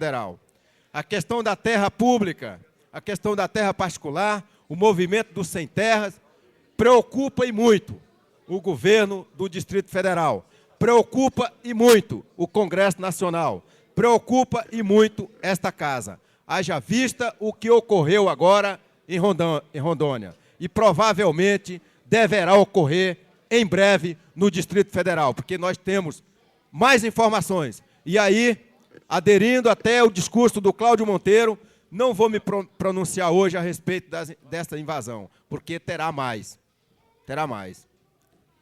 Federal. A questão da terra pública, a questão da terra particular, o movimento dos sem terras, preocupa e muito o governo do Distrito Federal, preocupa e muito o Congresso Nacional, preocupa e muito esta Casa. Haja vista o que ocorreu agora em Rondônia e provavelmente deverá ocorrer em breve no Distrito Federal, porque nós temos mais informações. E aí, aderindo até o discurso do Cláudio Monteiro, não vou me pronunciar hoje a respeito dessa invasão, porque terá mais. Terá mais.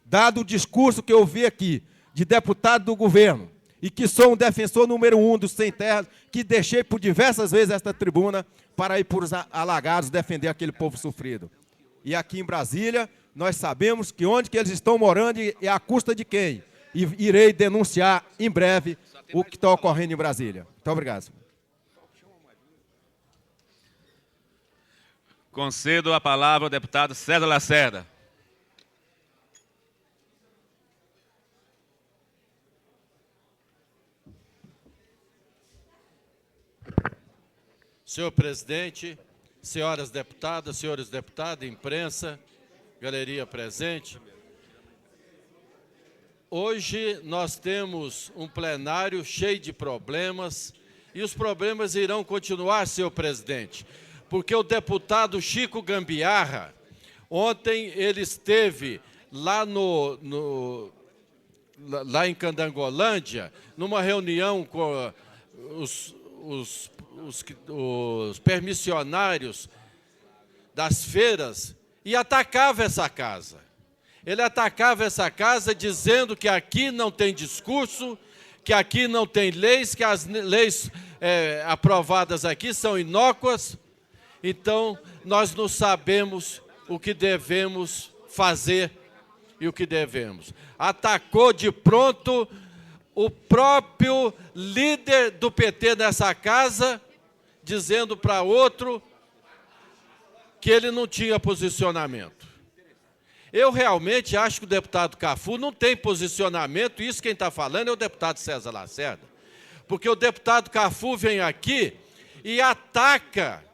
Dado o discurso que eu vi aqui, de deputado do governo, e que sou um defensor número 1 dos sem terras, que deixei por diversas vezes esta tribuna para ir por os alagados defender aquele povo sofrido. E aqui em Brasília, nós sabemos que onde que eles estão morando e à custa de quem. E irei denunciar em breve o que está ocorrendo em Brasília. Muito obrigado. Concedo a palavra ao deputado César Lacerda. Senhor presidente, senhoras deputadas, senhores deputados, imprensa, galeria presente. Hoje nós temos um plenário cheio de problemas e os problemas irão continuar, senhor presidente, porque o deputado Chico Gambiarra, ontem ele esteve lá lá em Candangolândia, numa reunião com os permissionários das feiras e atacava essa casa. Ele atacava essa casa dizendo que aqui não tem discurso, que aqui não tem leis, que as leis aprovadas aqui são inócuas. Então, nós não sabemos o que devemos fazer e o que devemos. Atacou de pronto o próprio líder do PT nessa casa, dizendo para outro que ele não tinha posicionamento. Eu realmente acho que o deputado Cafu não tem posicionamento, isso quem está falando é o deputado César Lacerda, porque o deputado Cafu vem aqui e ataca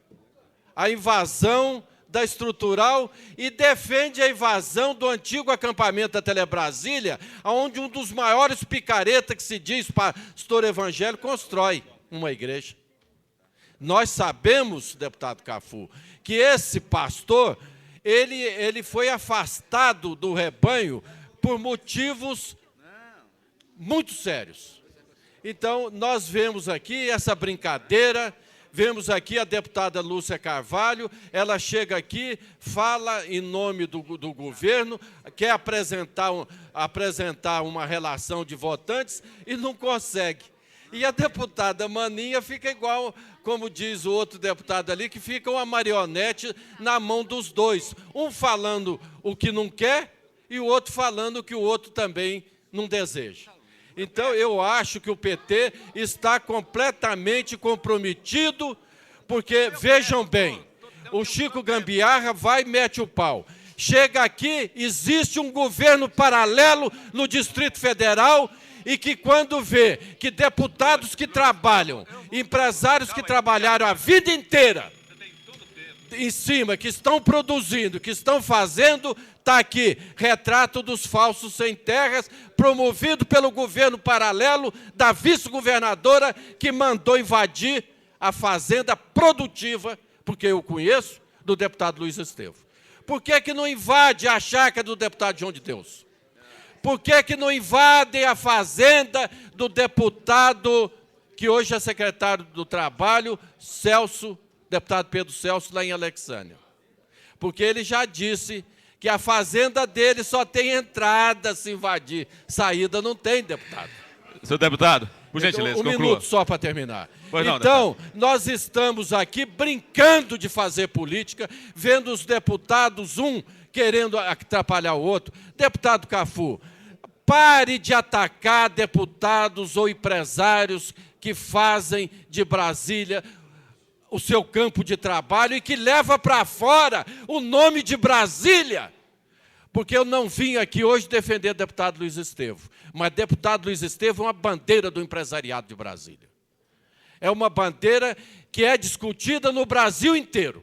a invasão da estrutural e defende a invasão do antigo acampamento da Telebrasília, onde um dos maiores picaretas que se diz pastor evangélico constrói uma igreja. Nós sabemos, deputado Cafu, que esse pastor, ele foi afastado do rebanho por motivos muito sérios. Então, nós vemos aqui essa brincadeira, vemos aqui a deputada Lúcia Carvalho, ela chega aqui, fala em nome do governo, quer apresentar uma relação de votantes e não consegue. E a deputada Maninha fica igual, como diz o outro deputado ali, que fica uma marionete na mão dos dois. Um falando o que não quer e o outro falando o que o outro também não deseja. Então, eu acho que o PT está completamente comprometido, porque, vejam bem, o Chico Gambiarra vai e mete o pau. Chega aqui, existe um governo paralelo no Distrito Federal e que quando vê que deputados que trabalham, empresários que trabalharam a vida inteira em cima, que estão produzindo, que estão fazendo, está aqui, retrato dos falsos sem terras, promovido pelo governo paralelo da vice-governadora que mandou invadir a fazenda produtiva, porque eu conheço, do deputado Luiz Estevam. Por que não invade a chácara do deputado João de Deus? Por que não invadem a fazenda do deputado, que hoje é secretário do Trabalho, Celso, deputado Pedro Celso, lá em Alexânia? Porque ele já disse que a fazenda dele só tem entrada se invadir, saída não tem, deputado. Senhor deputado, por gentileza, conclua. minuto Só para terminar. Pois não, então, nós estamos aqui brincando de fazer política, vendo os deputados, querendo atrapalhar o outro. Deputado Cafu, pare de atacar deputados ou empresários que fazem de Brasília o seu campo de trabalho e que leva para fora o nome de Brasília. Porque eu não vim aqui hoje defender o deputado Luiz Estevam, mas deputado Luiz Estevam é uma bandeira do empresariado de Brasília. É uma bandeira que é discutida no Brasil inteiro.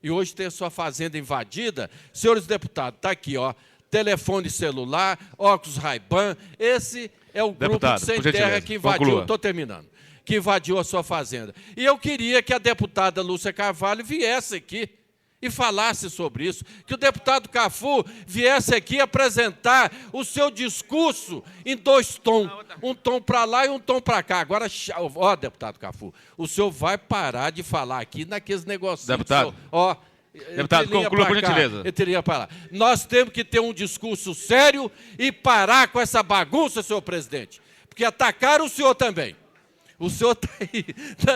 E hoje tem a sua fazenda invadida. Senhores deputados, está aqui, ó, telefone celular, óculos Ray-Ban. Esse é o grupo de Sem Terra que invadiu, estou terminando, que invadiu a sua fazenda. E eu queria que a deputada Lúcia Carvalho viesse aqui e falasse sobre isso, que o deputado Cafu viesse aqui apresentar o seu discurso em 2 tons, um tom para lá e um tom para cá. Agora, ó, deputado Cafu, o senhor vai parar de falar aqui naqueles negócios. Deputado, ó, deputado, conclua por gentileza. Eu teria para lá. Nós temos que ter um discurso sério e parar com essa bagunça, senhor presidente, porque atacaram o senhor também. O senhor está aí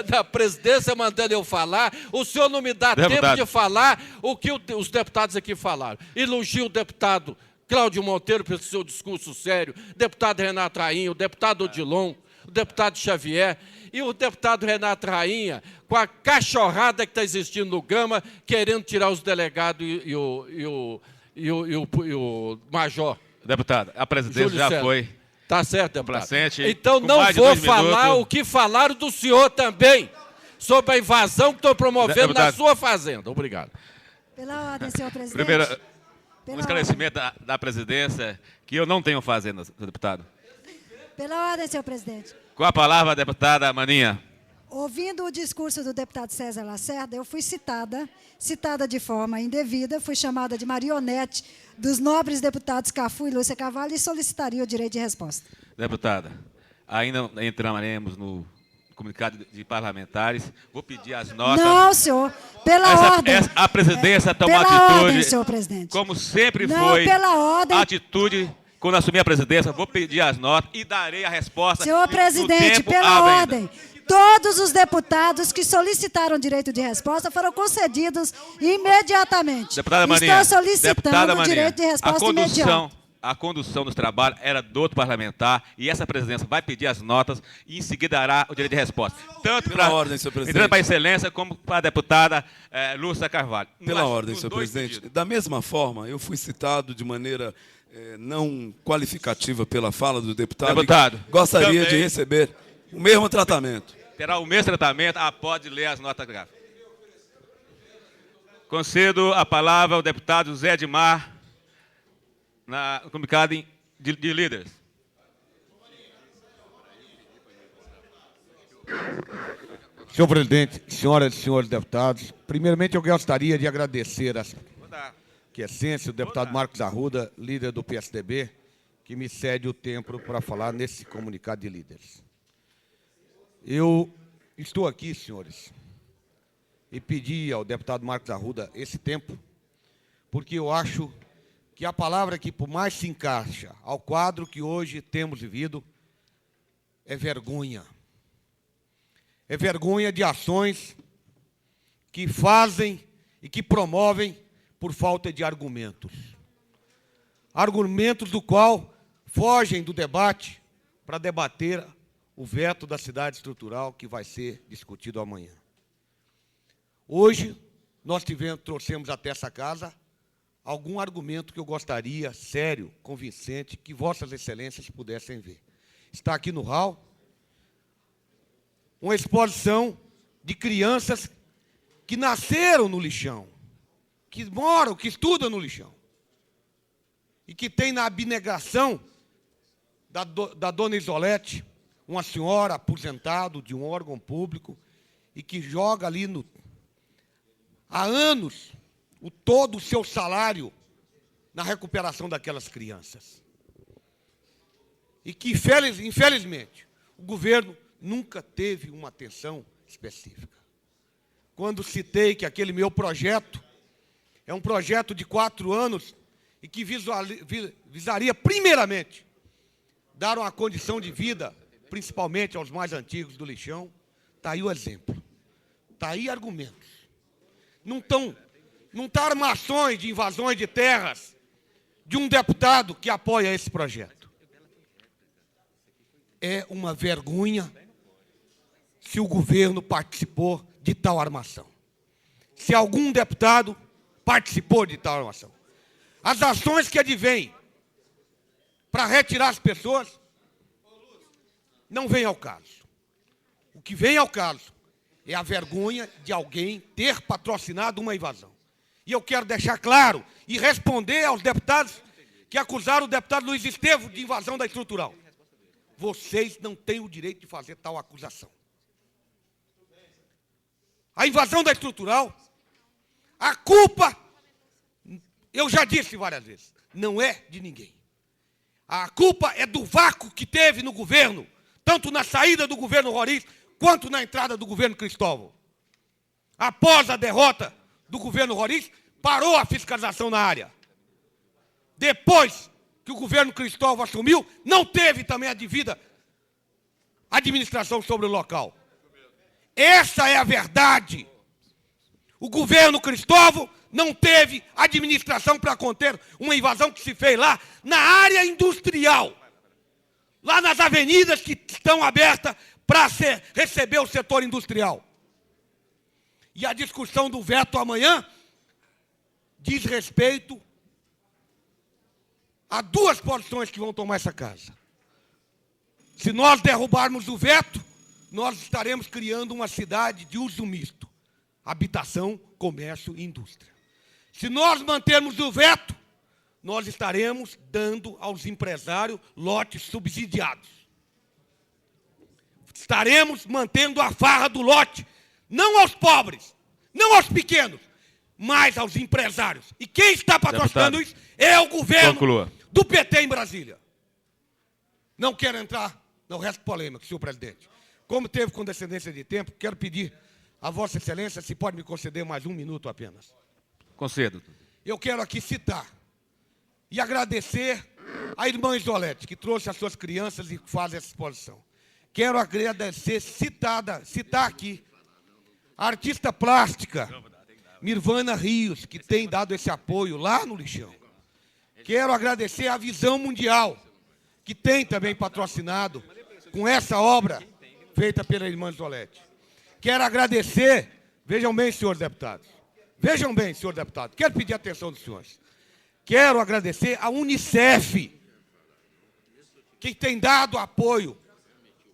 da presidência mandando eu falar, o senhor não me dá tempo de falar o que os deputados aqui falaram. Elogio o deputado Cláudio Monteiro pelo seu discurso sério, deputado Renato Rainha, o deputado Odilon, o deputado Xavier e o deputado Renato Rainha, com a cachorrada que está existindo no Gama, querendo tirar os delegados e o major. Deputado, a presidência já foi... Tá certo, deputado. Complacente, então não vou falar o que falaram do senhor também, sobre a invasão que estão promovendo na sua fazenda. Obrigado. Pela ordem, senhor presidente. Primeiro, um esclarecimento da presidência, que eu não tenho fazenda, senhor deputado. Pela ordem, senhor presidente. Com a palavra, a deputada Maninha. Ouvindo o discurso do deputado César Lacerda, eu fui citada de forma indevida, fui chamada de marionete dos nobres deputados Cafu e Lúcia Carvalho e solicitaria o direito de resposta. Deputada, ainda entraremos no comunicado de parlamentares, vou pedir as notas... Não, senhor, pela ordem. A presidência toma pela atitude, ordem, senhor presidente. Como sempre não, foi, pela ordem. atitude... Quando assumir a presidência, vou pedir as notas e darei a resposta. Senhor presidente, pela ordem, todos os deputados que solicitaram direito de resposta foram concedidos imediatamente. Deputada Maninha, estão solicitando o direito de resposta imediato. A condução dos trabalhos era do outro parlamentar e essa presidência vai pedir as notas e em seguida dará o direito de resposta. Tanto para a excelência como para a deputada Lúcia Carvalho. Pela ordem, senhor presidente. Pedidos. Da mesma forma, eu fui citado de maneira não qualificativa pela fala do deputado. Deputado, Gostaria também de receber o mesmo tratamento. Terá o mesmo tratamento, pode ler as notas gráficas. Concedo a palavra ao deputado Zé Edmar, no comunicado de líderes. Senhor presidente, senhoras e senhores deputados, primeiramente eu gostaria de agradecer a quiescência, o deputado Marcos Arruda, líder do PSDB, que me cede o tempo para falar nesse comunicado de líderes. Eu estou aqui, senhores, e pedi ao deputado Marcos Arruda esse tempo, porque eu acho que a palavra que por mais se encaixa ao quadro que hoje temos vivido é vergonha. É vergonha de ações que fazem e que promovem por falta de argumentos. Argumentos do qual fogem do debate para debater o veto da cidade estrutural que vai ser discutido amanhã. Hoje, nós trouxemos até essa casa algum argumento que eu gostaria, sério, convincente, que vossas excelências pudessem ver. Está aqui no hall uma exposição de crianças que nasceram no lixão, que moram, que estudam no lixão, e que tem na abnegação da dona Isolete, uma senhora aposentada de um órgão público, e que joga ali há anos todo o seu salário na recuperação daquelas crianças. E que, infelizmente, o governo nunca teve uma atenção específica. Quando citei que aquele meu projeto é um projeto de 4 anos e que visaria, primeiramente, dar uma condição de vida, principalmente aos mais antigos do lixão, está aí o exemplo. Está aí argumentos. Não está armações de invasões de terras de um deputado que apoia esse projeto. É uma vergonha se o governo participou de tal armação. Se algum deputado participou de tal armação. As ações que advêm para retirar as pessoas não vêm ao caso. O que vem ao caso é a vergonha de alguém ter patrocinado uma invasão. E eu quero deixar claro e responder aos deputados que acusaram o deputado Luiz Estevam de invasão da estrutural. Vocês não têm o direito de fazer tal acusação. A invasão da estrutural, a culpa, eu já disse várias vezes, não é de ninguém. A culpa é do vácuo que teve no governo, tanto na saída do governo Roriz, quanto na entrada do governo Cristóvão. Após a derrota do governo Roriz, parou a fiscalização na área. Depois que o governo Cristóvão assumiu, não teve também a devida administração sobre o local. Essa é a verdade. O governo Cristóvão não teve administração para conter uma invasão que se fez lá na área industrial, lá nas avenidas que estão abertas para receber o setor industrial. E a discussão do veto amanhã diz respeito a duas posições que vão tomar essa casa. Se nós derrubarmos o veto, nós estaremos criando uma cidade de uso misto, habitação, comércio e indústria. Se nós mantermos o veto, nós estaremos dando aos empresários lotes subsidiados. Estaremos mantendo a farra do lote, não aos pobres, não aos pequenos, mas aos empresários. E quem está patrocinando isso é o governo do PT em Brasília. Não quero entrar no resto polêmico, senhor presidente. Como teve condescendência de tempo, quero pedir a Vossa Excelência se pode me conceder mais 1 minuto apenas. Concedo. Eu quero aqui citar e agradecer a irmã Isolete, que trouxe as suas crianças e faz essa exposição. Quero agradecer, citar aqui, a artista plástica Mirvana Rios, que tem dado esse apoio lá no Lixão. Quero agradecer a Visão Mundial, que tem também patrocinado com essa obra feita pela irmã Isolete. Quero agradecer, vejam bem, senhores deputados, quero pedir a atenção dos senhores. Quero agradecer a Unicef, que tem dado apoio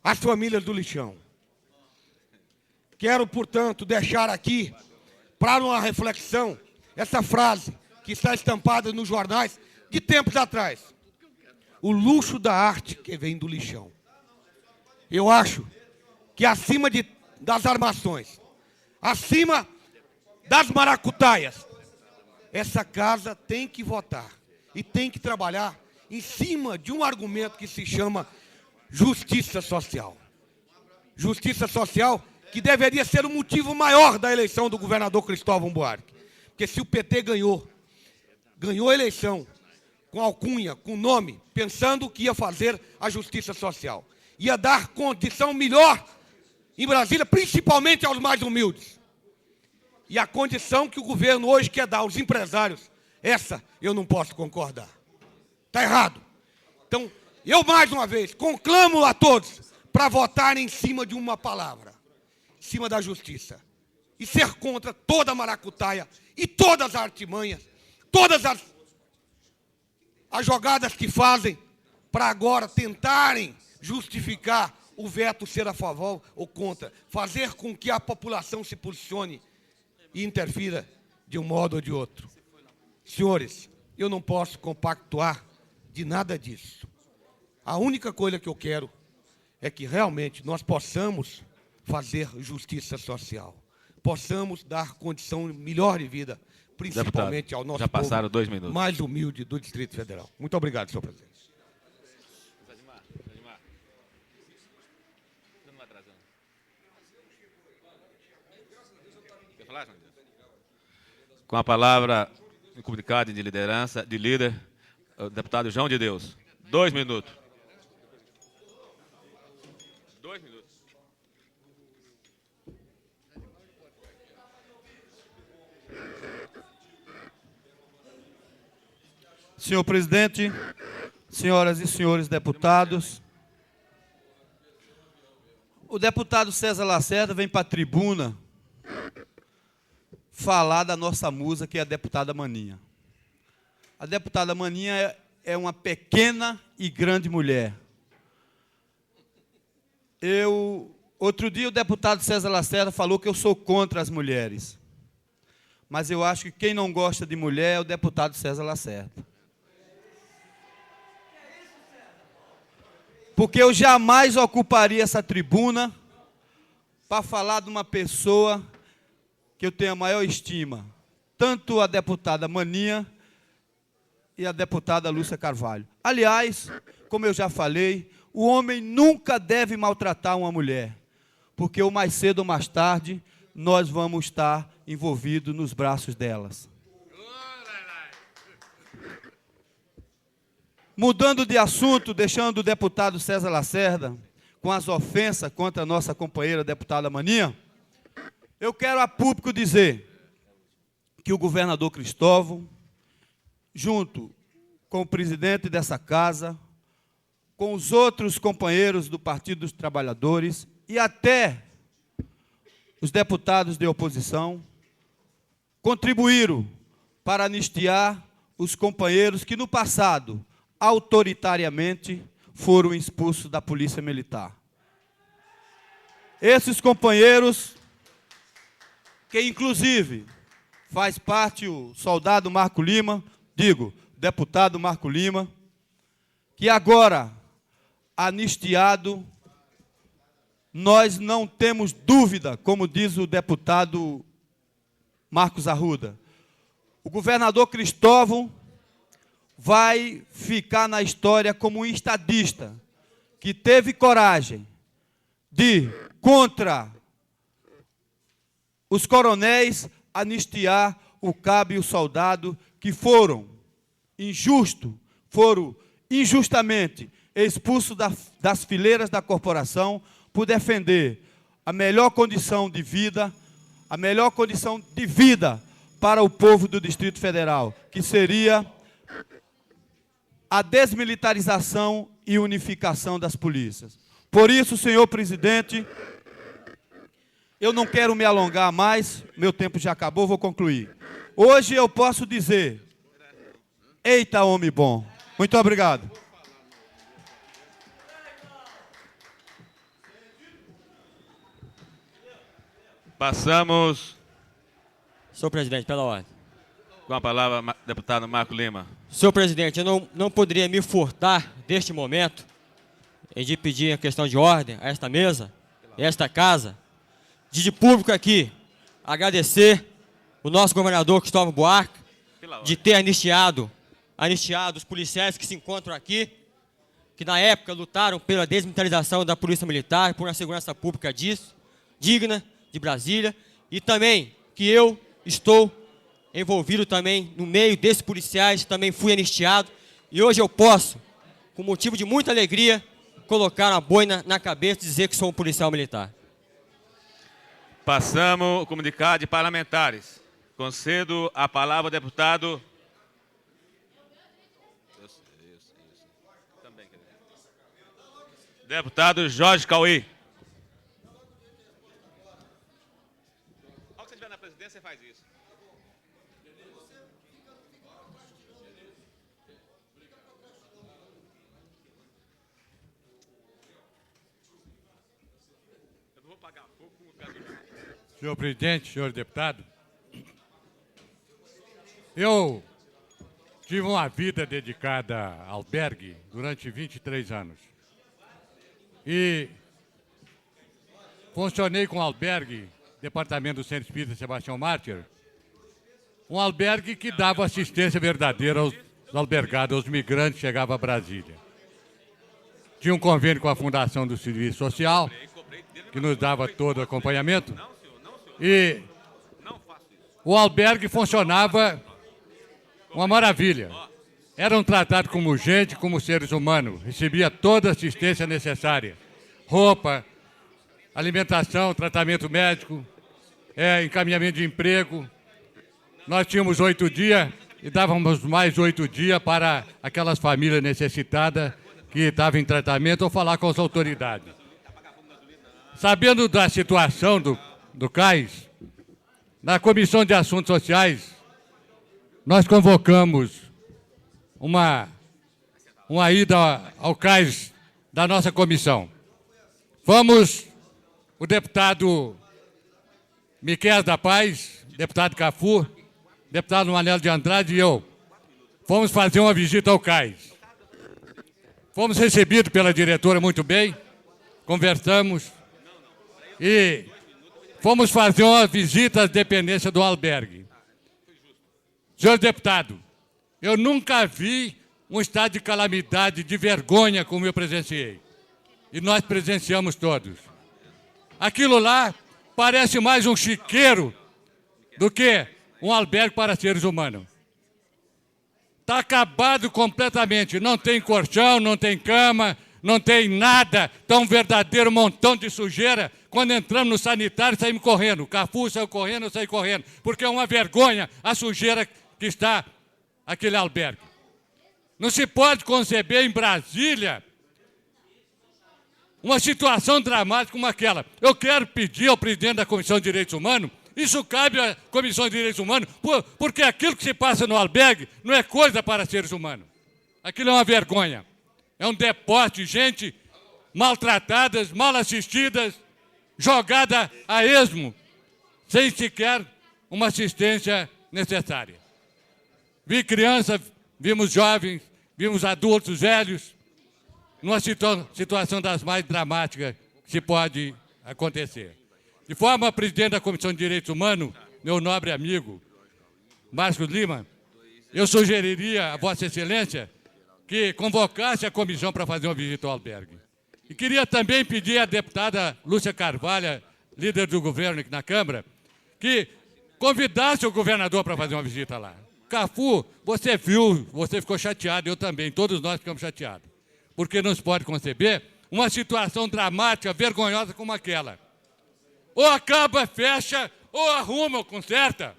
às famílias do Lixão. Quero, portanto, deixar aqui, para uma reflexão, essa frase que está estampada nos jornais de tempos atrás. O luxo da arte que vem do lixão. Eu acho que acima das armações, acima das maracutaias, essa casa tem que votar e tem que trabalhar em cima de um argumento que se chama justiça social. Justiça social que deveria ser o motivo maior da eleição do governador Cristóvão Buarque. Porque se o PT ganhou a eleição com alcunha, com nome, pensando que ia fazer a justiça social, ia dar condição melhor em Brasília, principalmente aos mais humildes. E a condição que o governo hoje quer dar aos empresários, essa eu não posso concordar. Está errado. Então, eu mais uma vez conclamo a todos para votarem em cima de uma palavra, em cima da justiça, e ser contra toda a maracutaia e todas as artimanhas, todas as jogadas que fazem para agora tentarem justificar o veto ser a favor ou contra, fazer com que a população se posicione e interfira de um modo ou de outro. Senhores, eu não posso compactuar de nada disso. A única coisa que eu quero é que realmente nós possamos fazer justiça social, possamos dar condição melhor de vida, principalmente Deputado, ao nosso já passaram povo 2 minutos. mais humilde do Distrito Federal. Muito obrigado, senhor presidente. Com a palavra, em comunicado de liderança, de líder, o deputado João de Deus. 2 minutos. 2 minutos. Senhor presidente, senhoras e senhores deputados, o deputado César Lacerda vem para a tribuna falar da nossa musa, que é a deputada Maninha. A deputada Maninha é uma pequena e grande mulher. Eu Outro dia o deputado César Lacerda falou que eu sou contra as mulheres. Mas eu acho que quem não gosta de mulher é o deputado César Lacerda. Porque eu jamais ocuparia essa tribuna para falar de uma pessoa que eu tenho a maior estima. Tanto a deputada Maninha e a deputada Lúcia Carvalho. Aliás, como eu já falei, o homem nunca deve maltratar uma mulher, porque ou mais cedo ou mais tarde nós vamos estar envolvidos nos braços delas. Mudando de assunto, deixando o deputado César Lacerda com as ofensas contra a nossa companheira deputada Maninha, eu quero a público dizer que o governador Cristóvão, junto com o presidente dessa casa, com os outros companheiros do Partido dos Trabalhadores e até os deputados de oposição, contribuíram para anistiar os companheiros que no passado, autoritariamente, foram expulsos da Polícia Militar. Esses companheiros, que inclusive faz parte o soldado Marco Lima, deputado Marco Lima, que agora, anistiado, nós não temos dúvida, como diz o deputado Marcos Arruda, o governador Cristóvão vai ficar na história como um estadista que teve coragem de, contra os coronéis, anistiar o cabo e o soldado que foram injustamente expulsos das fileiras da corporação por defender a melhor condição de vida, para o povo do Distrito Federal, que seria a desmilitarização e unificação das polícias. Por isso, senhor presidente, eu não quero me alongar mais, meu tempo já acabou, vou concluir. Hoje eu posso dizer, eita homem bom. Muito obrigado. Passamos. Senhor presidente, pela ordem. Com a palavra, deputado Marco Lima. Senhor presidente, eu não poderia me furtar deste momento de pedir a questão de ordem a esta mesa, a esta casa, de público aqui, agradecer o nosso governador Cristóvão Buarque de ter anistiado os policiais que se encontram aqui, que na época lutaram pela desmilitarização da Polícia Militar, por uma segurança pública digna de Brasília, e também que eu estou envolvido também no meio desses policiais, também fui anistiado, e hoje eu posso, com motivo de muita alegria, colocar uma boina na cabeça e dizer que sou um policial militar. Passamos o comunicado de parlamentares. Concedo a palavra ao deputado... Deputado Jorge Cauí. Ao que você estiver na presidência, você faz isso. Eu não vou pagar pouco no caso do... Senhor presidente, senhor deputado, eu tive uma vida dedicada a albergue durante 23 anos. E funcionei com albergue, departamento do Centro Espírita Sebastião Mártir, um albergue que dava assistência verdadeira aos albergados, aos migrantes que chegavam a Brasília. Tinha um convênio com a Fundação do Serviço Social, que nos dava todo o acompanhamento, e o albergue funcionava uma maravilha. Eram tratados como gente, como seres humanos. Recebia toda a assistência necessária. Roupa, alimentação, tratamento médico, encaminhamento de emprego. Nós tínhamos 8 dias e dávamos mais 8 dias para aquelas famílias necessitadas que estavam em tratamento ou falar com as autoridades. Sabendo da situação do CAIS, na Comissão de Assuntos Sociais, nós convocamos uma ida ao CAIS da nossa comissão. Fomos o deputado Miquel da Paz, deputado Cafu, deputado Manelo de Andrade e eu fomos fazer uma visita ao CAIS. Fomos recebidos pela diretora muito bem, conversamos e fomos fazer uma visita às dependências do albergue. Senhor deputado, eu nunca vi um estado de calamidade, de vergonha como eu presenciei. E nós presenciamos todos. Aquilo lá parece mais um chiqueiro do que um albergue para seres humanos. Está acabado completamente. Não tem colchão, não tem cama, não tem nada. Está um verdadeiro montão de sujeira. Quando entramos no sanitário, saímos correndo. O Cafu saiu correndo, eu saí correndo. Porque é uma vergonha a sujeira que está aquele albergue. Não se pode conceber em Brasília uma situação dramática como aquela. Eu quero pedir ao presidente da Comissão de Direitos Humanos, isso cabe à Comissão de Direitos Humanos, porque aquilo que se passa no albergue não é coisa para seres humanos. Aquilo é uma vergonha. É um depósito de gente maltratadas, mal assistidas, jogada a esmo, sem sequer uma assistência necessária. Vi crianças, vimos jovens, vimos adultos, velhos, numa situação das mais dramáticas que se pode acontecer. De forma, presidente da Comissão de Direitos Humanos, meu nobre amigo, Marcos Lima, eu sugeriria a Vossa Excelência que convocasse a comissão para fazer uma visita ao albergue. E queria também pedir à deputada Lúcia Carvalho, líder do governo aqui na Câmara, que convidasse o governador para fazer uma visita lá. Cafu, você viu, você ficou chateado, eu também, todos nós ficamos chateados. Porque não se pode conceber uma situação dramática, vergonhosa como aquela. Ou acaba, fecha, ou arruma ou conserta.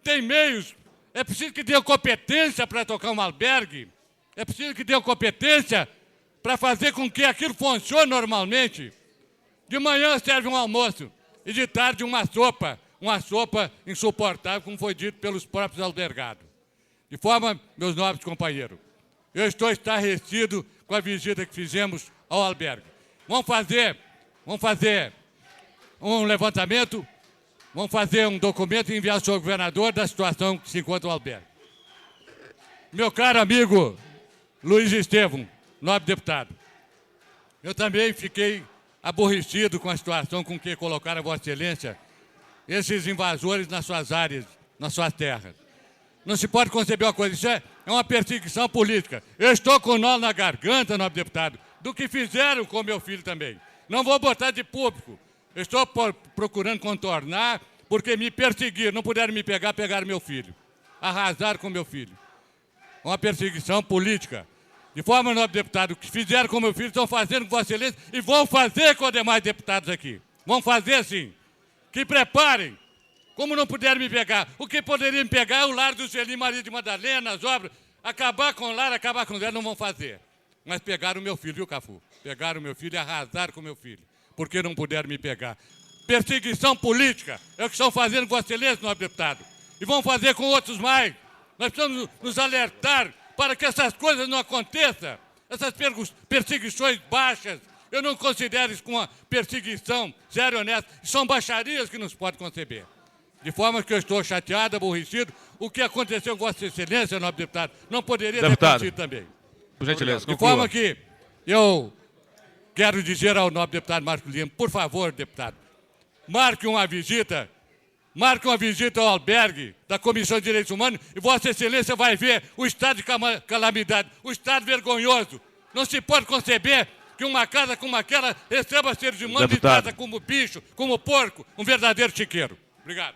Tem meios. É preciso que tenha competência para tocar um albergue. É preciso que tenha competência para fazer com que aquilo funcione normalmente. De manhã serve um almoço e de tarde uma sopa insuportável, como foi dito pelos próprios albergados. De forma, meus nobres companheiros, eu estou estarrecido com a visita que fizemos ao albergue. Vamos fazer um levantamento, vamos fazer um documento e enviar ao senhor governador da situação que se encontra o albergue. Meu caro amigo Luiz Estevão, nobre deputado, eu também fiquei aborrecido com a situação com que colocaram a Vossa Excelência esses invasores nas suas áreas, nas suas terras. Não se pode conceber uma coisa, isso é uma perseguição política. Eu estou com nó na garganta, nobre deputado, do que fizeram com meu filho também. Não vou botar de público. Eu estou procurando contornar, porque me perseguiram, não puderam me pegar, pegaram meu filho. Arrasaram com meu filho. Uma perseguição política. De forma, nobre deputado, o que fizeram com meu filho, estão fazendo com Vossa Excelência e vão fazer com os demais deputados aqui. Vão fazer sim. Que preparem. Como não puderam me pegar? O que poderia me pegar é o lar do Sueli Maria de Madalena, as obras. Acabar com o lar, acabar com o zero, não vão fazer. Mas pegaram o meu filho, viu, Cafu? Pegaram o meu filho e arrasaram com o meu filho. Porque não puderam me pegar. Perseguição política é o que estão fazendo com Vossa Excelência, nobre deputado. E vão fazer com outros mais. Nós precisamos nos alertar para que essas coisas não aconteçam. Essas perseguições baixas, eu não considero isso como uma perseguição séria e honesta. São baixarias que não se pode conceber. De forma que eu estou chateado, aborrecido. O que aconteceu com Vossa Excelência, nobre deputado, não poderia ter acontecido também. Por gentileza, de forma que eu quero dizer ao nobre deputado Marcos Lima, por favor, deputado, marque uma visita ao albergue da Comissão de Direitos Humanos e Vossa Excelência vai ver o estado de calamidade, o estado vergonhoso. Não se pode conceber que uma casa como aquela receba seres humanos e trata como bicho, como porco, um verdadeiro chiqueiro. Obrigado.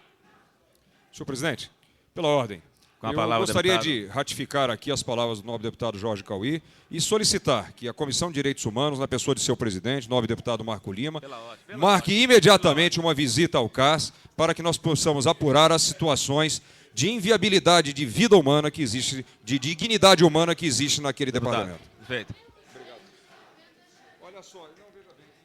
Senhor presidente, pela ordem, eu gostaria de ratificar aqui as palavras do nobre deputado Jorge Cauí e solicitar que a Comissão de Direitos Humanos, na pessoa de seu presidente, nobre deputado Marco Lima, marque imediatamente uma visita ao CAS para que nós possamos apurar as situações de inviabilidade de vida humana que existe, de dignidade humana que existe naquele departamento. Perfeito. Olha só,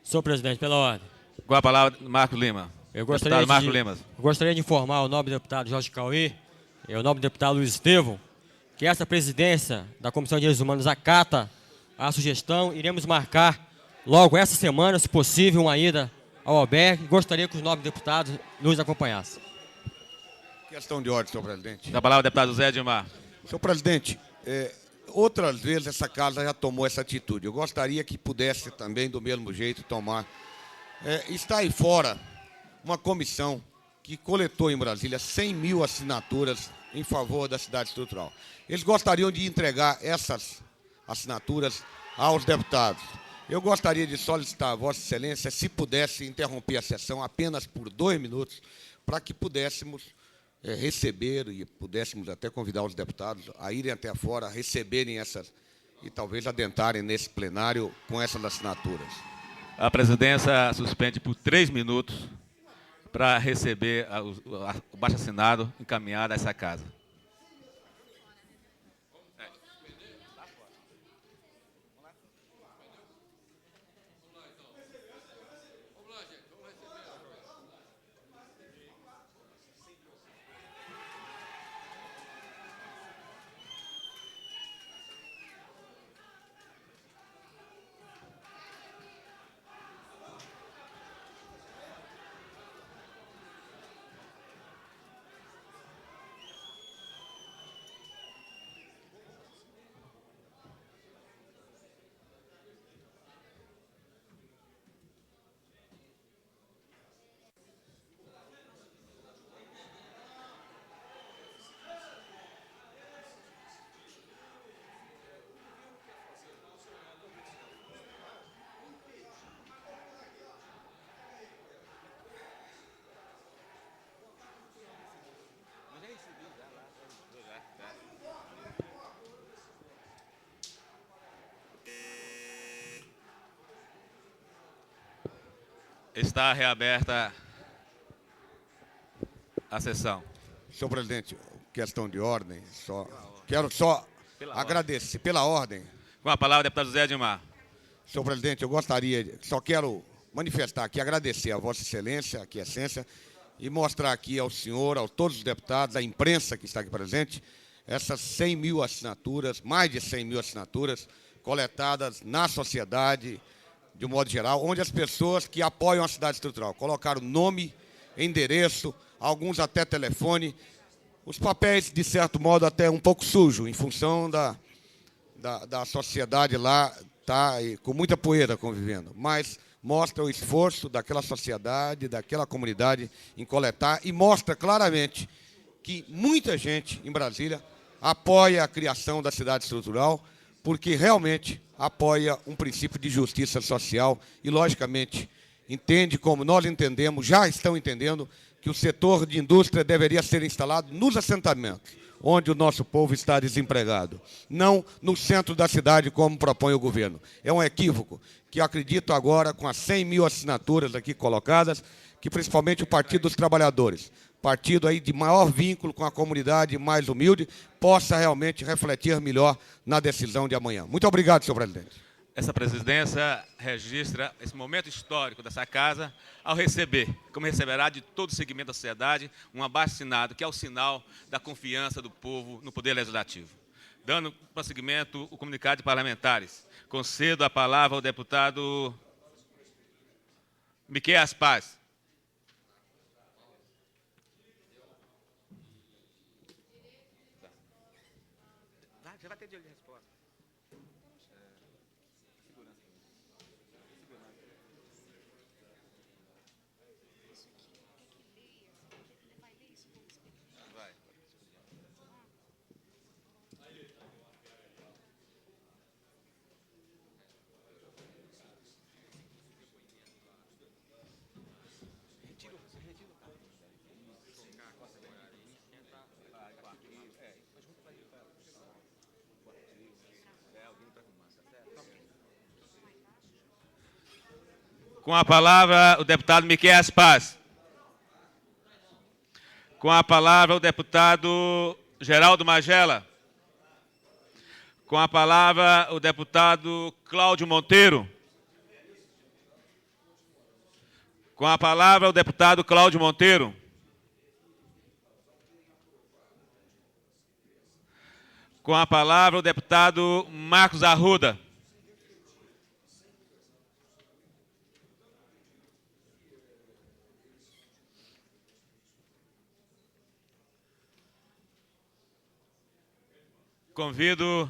Senhor presidente, pela ordem. Com a palavra, Marco Lima. Eu gostaria de informar o nobre deputado Jorge Cauí e o nobre deputado Luiz Estevão que essa presidência da Comissão de Direitos Humanos acata a sugestão. Iremos marcar logo essa semana, se possível, uma ida ao albergue. Gostaria que os nobres deputados nos acompanhassem. Questão de ordem, senhor presidente. Da palavra, deputado Zé Edmar. Senhor presidente, outras vezes essa casa já tomou essa atitude. Eu gostaria que pudesse também, do mesmo jeito, tomar. Está aí fora uma comissão que coletou em Brasília 100 mil assinaturas em favor da cidade estrutural. Eles gostariam de entregar essas assinaturas aos deputados. Eu gostaria de solicitar a Vossa Excelência, se pudesse interromper a sessão apenas por 2 minutos, para que pudéssemos receber e pudéssemos até convidar os deputados a irem até fora, receberem essas e talvez adentrarem nesse plenário com essas assinaturas. A presidência suspende por 3 minutos para receber o baixo-assinado encaminhado a essa casa. Está reaberta a sessão. Senhor presidente, questão de ordem, quero só agradecer pela ordem. Com a palavra, deputado Zé Edmar. Senhor presidente, eu só quero manifestar aqui, agradecer a Vossa Excelência, a Quiescência, e mostrar aqui ao senhor, a todos os deputados, à imprensa que está aqui presente, essas 100 mil assinaturas, mais de 100 mil assinaturas, coletadas na sociedade, de um modo geral, onde as pessoas que apoiam a cidade estrutural colocaram nome, endereço, alguns até telefone, os papéis, de certo modo, até um pouco sujos, em função da sociedade lá, tá com muita poeira convivendo, mas mostra o esforço daquela sociedade, daquela comunidade em coletar e mostra claramente que muita gente em Brasília apoia a criação da cidade estrutural, porque realmente apoia um princípio de justiça social e, logicamente, entende como nós entendemos, já estão entendendo, que o setor de indústria deveria ser instalado nos assentamentos, onde o nosso povo está desempregado, não no centro da cidade, como propõe o governo. É um equívoco que acredito agora, com as 100 mil assinaturas aqui colocadas, que principalmente o Partido dos Trabalhadores, partido aí de maior vínculo com a comunidade mais humilde, possa realmente refletir melhor na decisão de amanhã. Muito obrigado, senhor presidente. Essa presidência registra esse momento histórico dessa casa ao receber, como receberá de todo o segmento da sociedade, um abaixo-assinado, que é o sinal da confiança do povo no Poder Legislativo. Dando prosseguimento o comunicado de parlamentares, concedo a palavra ao deputado Miquel Aspaz. Já vai ter direito de resposta. Com a palavra, o deputado Miquel Aspaz. Com a palavra, o deputado Geraldo Magela. Com a palavra, o deputado Cláudio Monteiro. Com a palavra, o deputado Cláudio Monteiro. Com a palavra, o deputado Marcos Arruda. Convido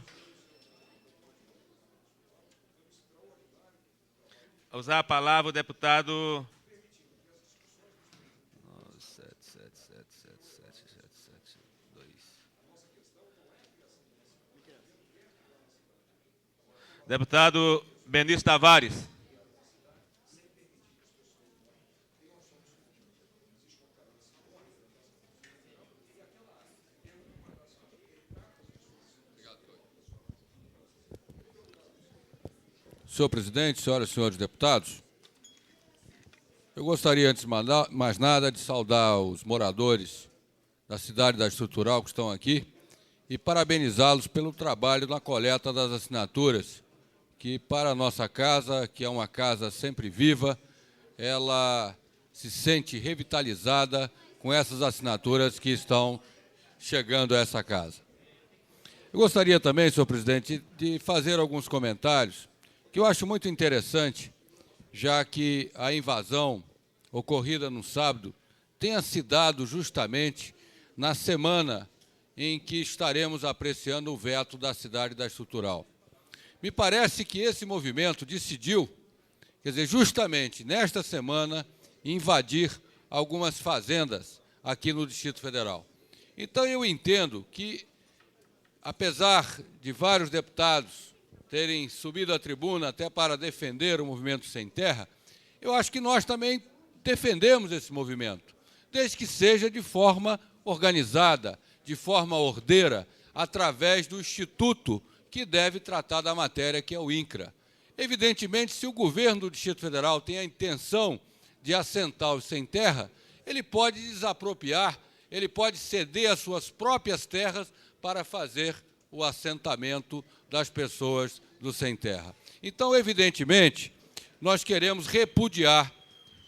a usar a palavra o deputado... Deputado Benício Tavares. Senhor presidente, senhoras e senhores deputados, eu gostaria, antes de mais nada, de saudar os moradores da cidade da Estrutural que estão aqui e parabenizá-los pelo trabalho na coleta das assinaturas, que para a nossa casa, que é uma casa sempre viva, ela se sente revitalizada com essas assinaturas que estão chegando a essa casa. Eu gostaria também, senhor presidente, de fazer alguns comentários que eu acho muito interessante, já que a invasão ocorrida no sábado tenha se dado justamente na semana em que estaremos apreciando o veto da cidade da Estrutural. Me parece que esse movimento decidiu, quer dizer, justamente nesta semana, invadir algumas fazendas aqui no Distrito Federal. Então, eu entendo que, apesar de vários deputados terem subido à tribuna até para defender o movimento Sem Terra, eu acho que nós também defendemos esse movimento, desde que seja de forma organizada, de forma ordeira, através do instituto que deve tratar da matéria, que é o INCRA. Evidentemente, se o governo do Distrito Federal tem a intenção de assentar os sem terra, ele pode desapropriar, ele pode ceder as suas próprias terras para fazer o assentamento das pessoas do sem terra. Então, evidentemente, nós queremos repudiar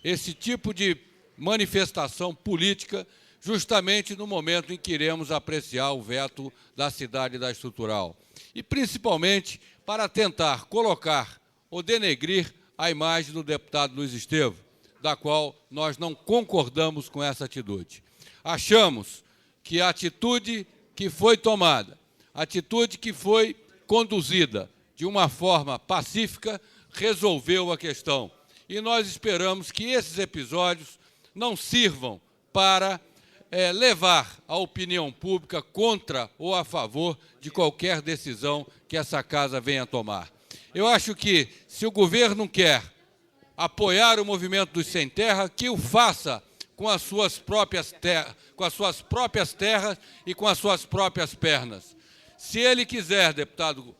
esse tipo de manifestação política justamente no momento em que iremos apreciar o veto da cidade da Estrutural. E, principalmente, para tentar colocar ou denegrir a imagem do deputado Luiz Estevam, da qual nós não concordamos com essa atitude. Achamos que a atitude que foi tomada, a atitude que foi conduzida de uma forma pacífica, resolveu a questão. E nós esperamos que esses episódios não sirvam para levar a opinião pública contra ou a favor de qualquer decisão que essa casa venha tomar. Eu acho que, se o governo quer apoiar o movimento dos sem terra, que o faça com as suas próprias terras e com as suas próprias pernas. Se ele quiser, deputado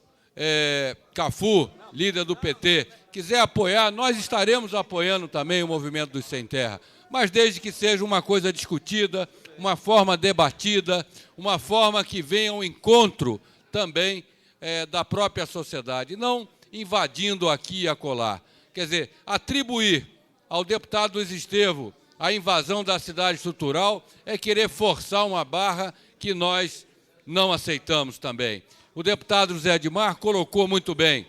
Cafu, líder do PT, quiser apoiar, nós estaremos apoiando também o movimento dos sem terra, mas desde que seja uma coisa discutida, uma forma debatida, uma forma que venha ao encontro também da própria sociedade, não invadindo aqui e acolá. Quer dizer, atribuir ao deputado Luiz Estevam a invasão da cidade estrutural é querer forçar uma barra que nós não aceitamos também. O deputado José Edmar colocou muito bem.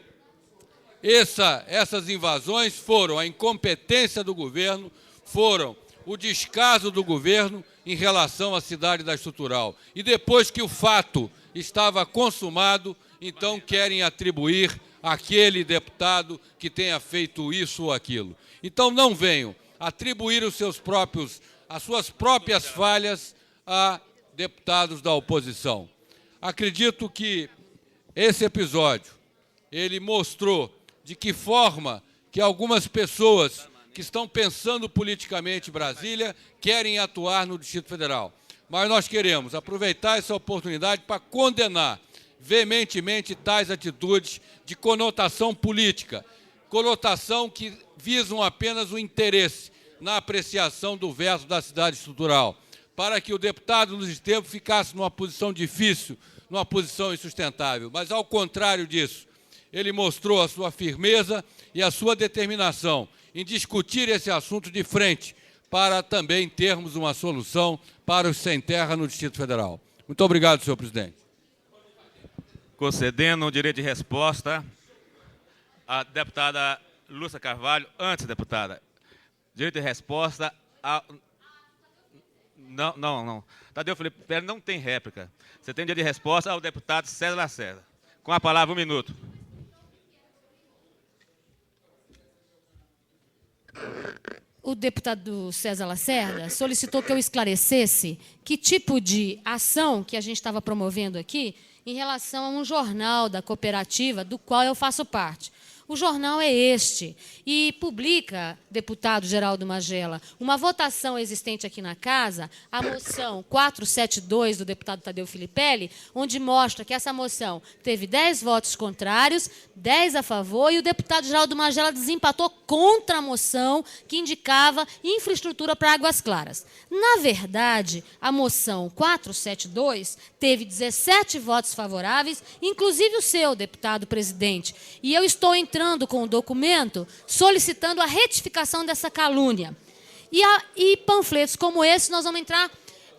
Essas invasões foram a incompetência do governo, foram o descaso do governo em relação à cidade da Estrutural. E depois que o fato estava consumado, então querem atribuir àquele deputado que tenha feito isso ou aquilo. Então não venham atribuir as suas próprias falhas a deputados da oposição. Acredito que esse episódio, ele mostrou de que forma que algumas pessoas que estão pensando politicamente em Brasília querem atuar no Distrito Federal. Mas nós queremos aproveitar essa oportunidade para condenar veementemente tais atitudes de conotação política, conotação que visam apenas o interesse na apreciação do veto da cidade estrutural, para que o deputado Luiz Estevam ficasse numa posição difícil, numa posição insustentável. Mas, ao contrário disso, ele mostrou a sua firmeza e a sua determinação em discutir esse assunto de frente, para também termos uma solução para os sem terra no Distrito Federal. Muito obrigado, senhor presidente. Concedendo o direito de resposta à deputada Lúcia Carvalho. Antes, deputada, direito de resposta Não. Tadeu Filipelli não tem réplica. Você tem direito de resposta ao deputado César Lacerda. Com a palavra, 1 minuto. O deputado César Lacerda solicitou que eu esclarecesse que tipo de ação que a gente estava promovendo aqui em relação a um jornal da cooperativa do qual eu faço parte. O jornal é este, e publica, deputado Geraldo Magela, uma votação existente aqui na casa, a moção 472 do deputado Tadeu Filipelli, onde mostra que essa moção teve 10 votos contrários, 10 a favor, e o deputado Geraldo Magela desempatou contra a moção que indicava infraestrutura para Águas Claras. Na verdade, a moção 472 teve 17 votos favoráveis, inclusive o seu, deputado presidente, e eu estou entrando com o documento solicitando a retificação dessa calúnia. E panfletos como esse, nós vamos entrar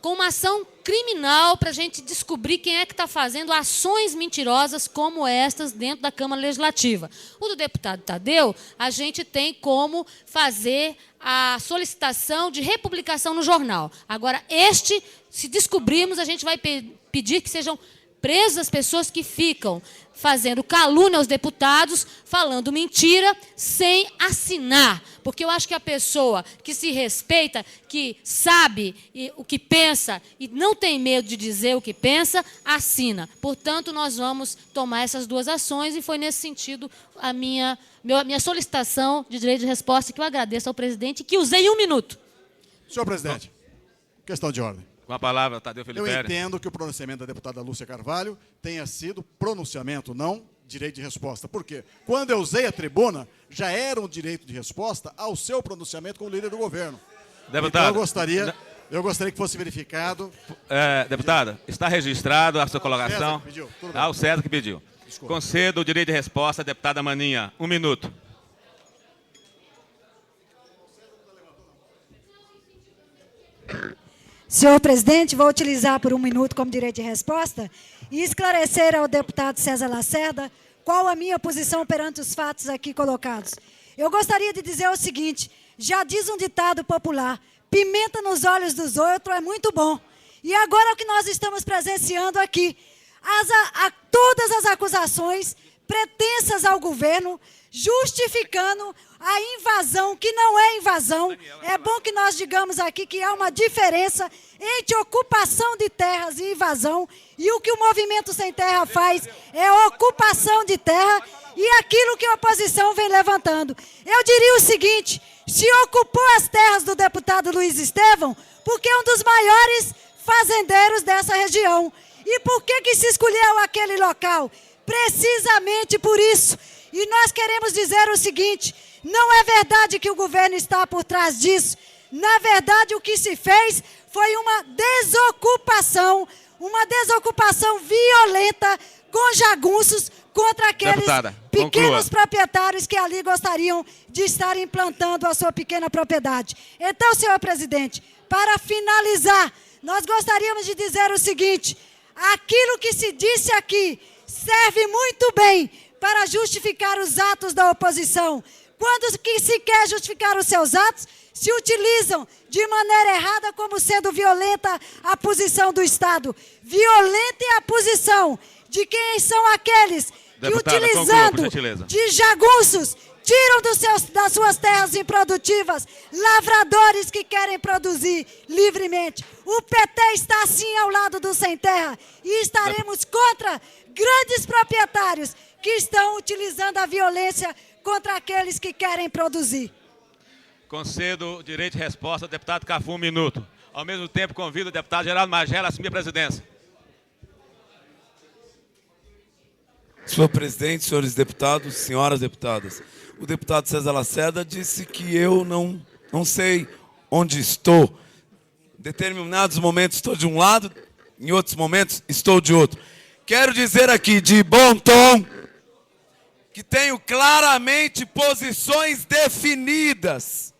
com uma ação criminal para a gente descobrir quem é que está fazendo ações mentirosas como estas dentro da Câmara Legislativa. O do deputado Tadeu, a gente tem como fazer a solicitação de republicação no jornal. Agora, se descobrirmos, a gente vai pedir que sejam presas as pessoas que ficam fazendo calúnia aos deputados, falando mentira, sem assinar. Porque eu acho que a pessoa que se respeita, que sabe o que pensa e não tem medo de dizer o que pensa, assina. Portanto, nós vamos tomar essas duas ações e foi nesse sentido a minha solicitação de direito de resposta, que eu agradeço ao presidente, que usei 1 minuto. Senhor presidente, questão de ordem. Com a palavra, Tadeu Filipelli. Eu entendo que o pronunciamento da deputada Lúcia Carvalho tenha sido pronunciamento, não direito de resposta. Por quê? Quando eu usei a tribuna, já era um direito de resposta ao seu pronunciamento como líder do governo. Deputado, então eu gostaria que fosse verificado. Deputada, está registrado a sua colocação. O César que pediu. Desculpa. Concedo o direito de resposta à deputada Maninha. 1 minuto. Senhor presidente, vou utilizar por 1 minuto como direito de resposta e esclarecer ao deputado César Lacerda qual a minha posição perante os fatos aqui colocados. Eu gostaria de dizer o seguinte: já diz um ditado popular, pimenta nos olhos dos outros é muito bom. E agora o que nós estamos presenciando aqui, todas as acusações pretensas ao governo, justificando a invasão, que não é invasão. É bom que nós digamos aqui que há uma diferença entre ocupação de terras e invasão, e o que o Movimento Sem Terra faz é ocupação de terra e aquilo que a oposição vem levantando. Eu diria o seguinte: se ocupou as terras do deputado Luiz Estevão, porque é um dos maiores fazendeiros dessa região. E por que se escolheu aquele local? Precisamente por isso. E nós queremos dizer o seguinte: não é verdade que o governo está por trás disso. Na verdade, o que se fez foi uma desocupação violenta, com jagunços, contra aqueles pequenos proprietários que ali gostariam de estar implantando a sua pequena propriedade. Então, senhor presidente, para finalizar, nós gostaríamos de dizer o seguinte: aquilo que se disse aqui serve muito bem para justificar os atos da oposição. Quando que se quer justificar os seus atos, se utilizam de maneira errada como sendo violenta a posição do Estado. Violenta é a posição de quem são aqueles que, utilizando de jagunços, tiram das suas terras improdutivas lavradores que querem produzir livremente. O PT está sim ao lado do Sem Terra e estaremos contra grandes proprietários que estão utilizando a violência contra aqueles que querem produzir. Concedo o direito de resposta ao deputado Cafu, 1 minuto. Ao mesmo tempo, convido o deputado Geraldo Magela a assumir a presidência. Senhor presidente, senhores deputados, senhoras deputadas, o deputado César Lacerda disse que eu não sei onde estou. Em determinados momentos estou de um lado, em outros momentos estou de outro. Quero dizer aqui, de bom tom, que tenho claramente posições definidas.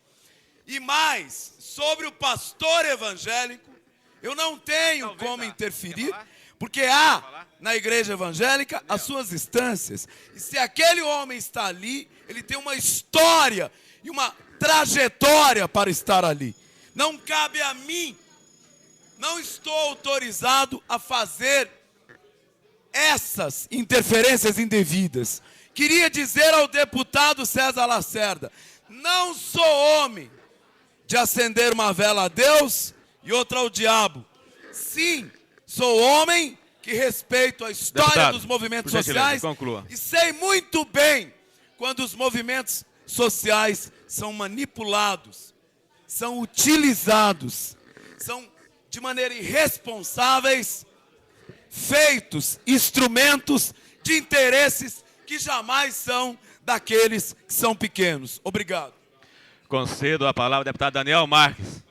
E mais, sobre o pastor evangélico, eu não tenho como interferir, porque há na igreja evangélica as suas instâncias. E se aquele homem está ali, ele tem uma história e uma trajetória para estar ali. Não cabe a mim Não estou autorizado a fazer essas interferências indevidas. Queria dizer ao deputado César Lacerda, não sou homem de acender uma vela a Deus e outra ao diabo. Sim, sou homem que respeito a história Deputado, dos movimentos por gentileza, sociais conclua. e sei muito bem quando os movimentos sociais são manipulados, são utilizados, são de maneira irresponsáveis, feitos instrumentos de interesses que jamais são daqueles que são pequenos. Obrigado. Concedo a palavra ao deputado Daniel Marques.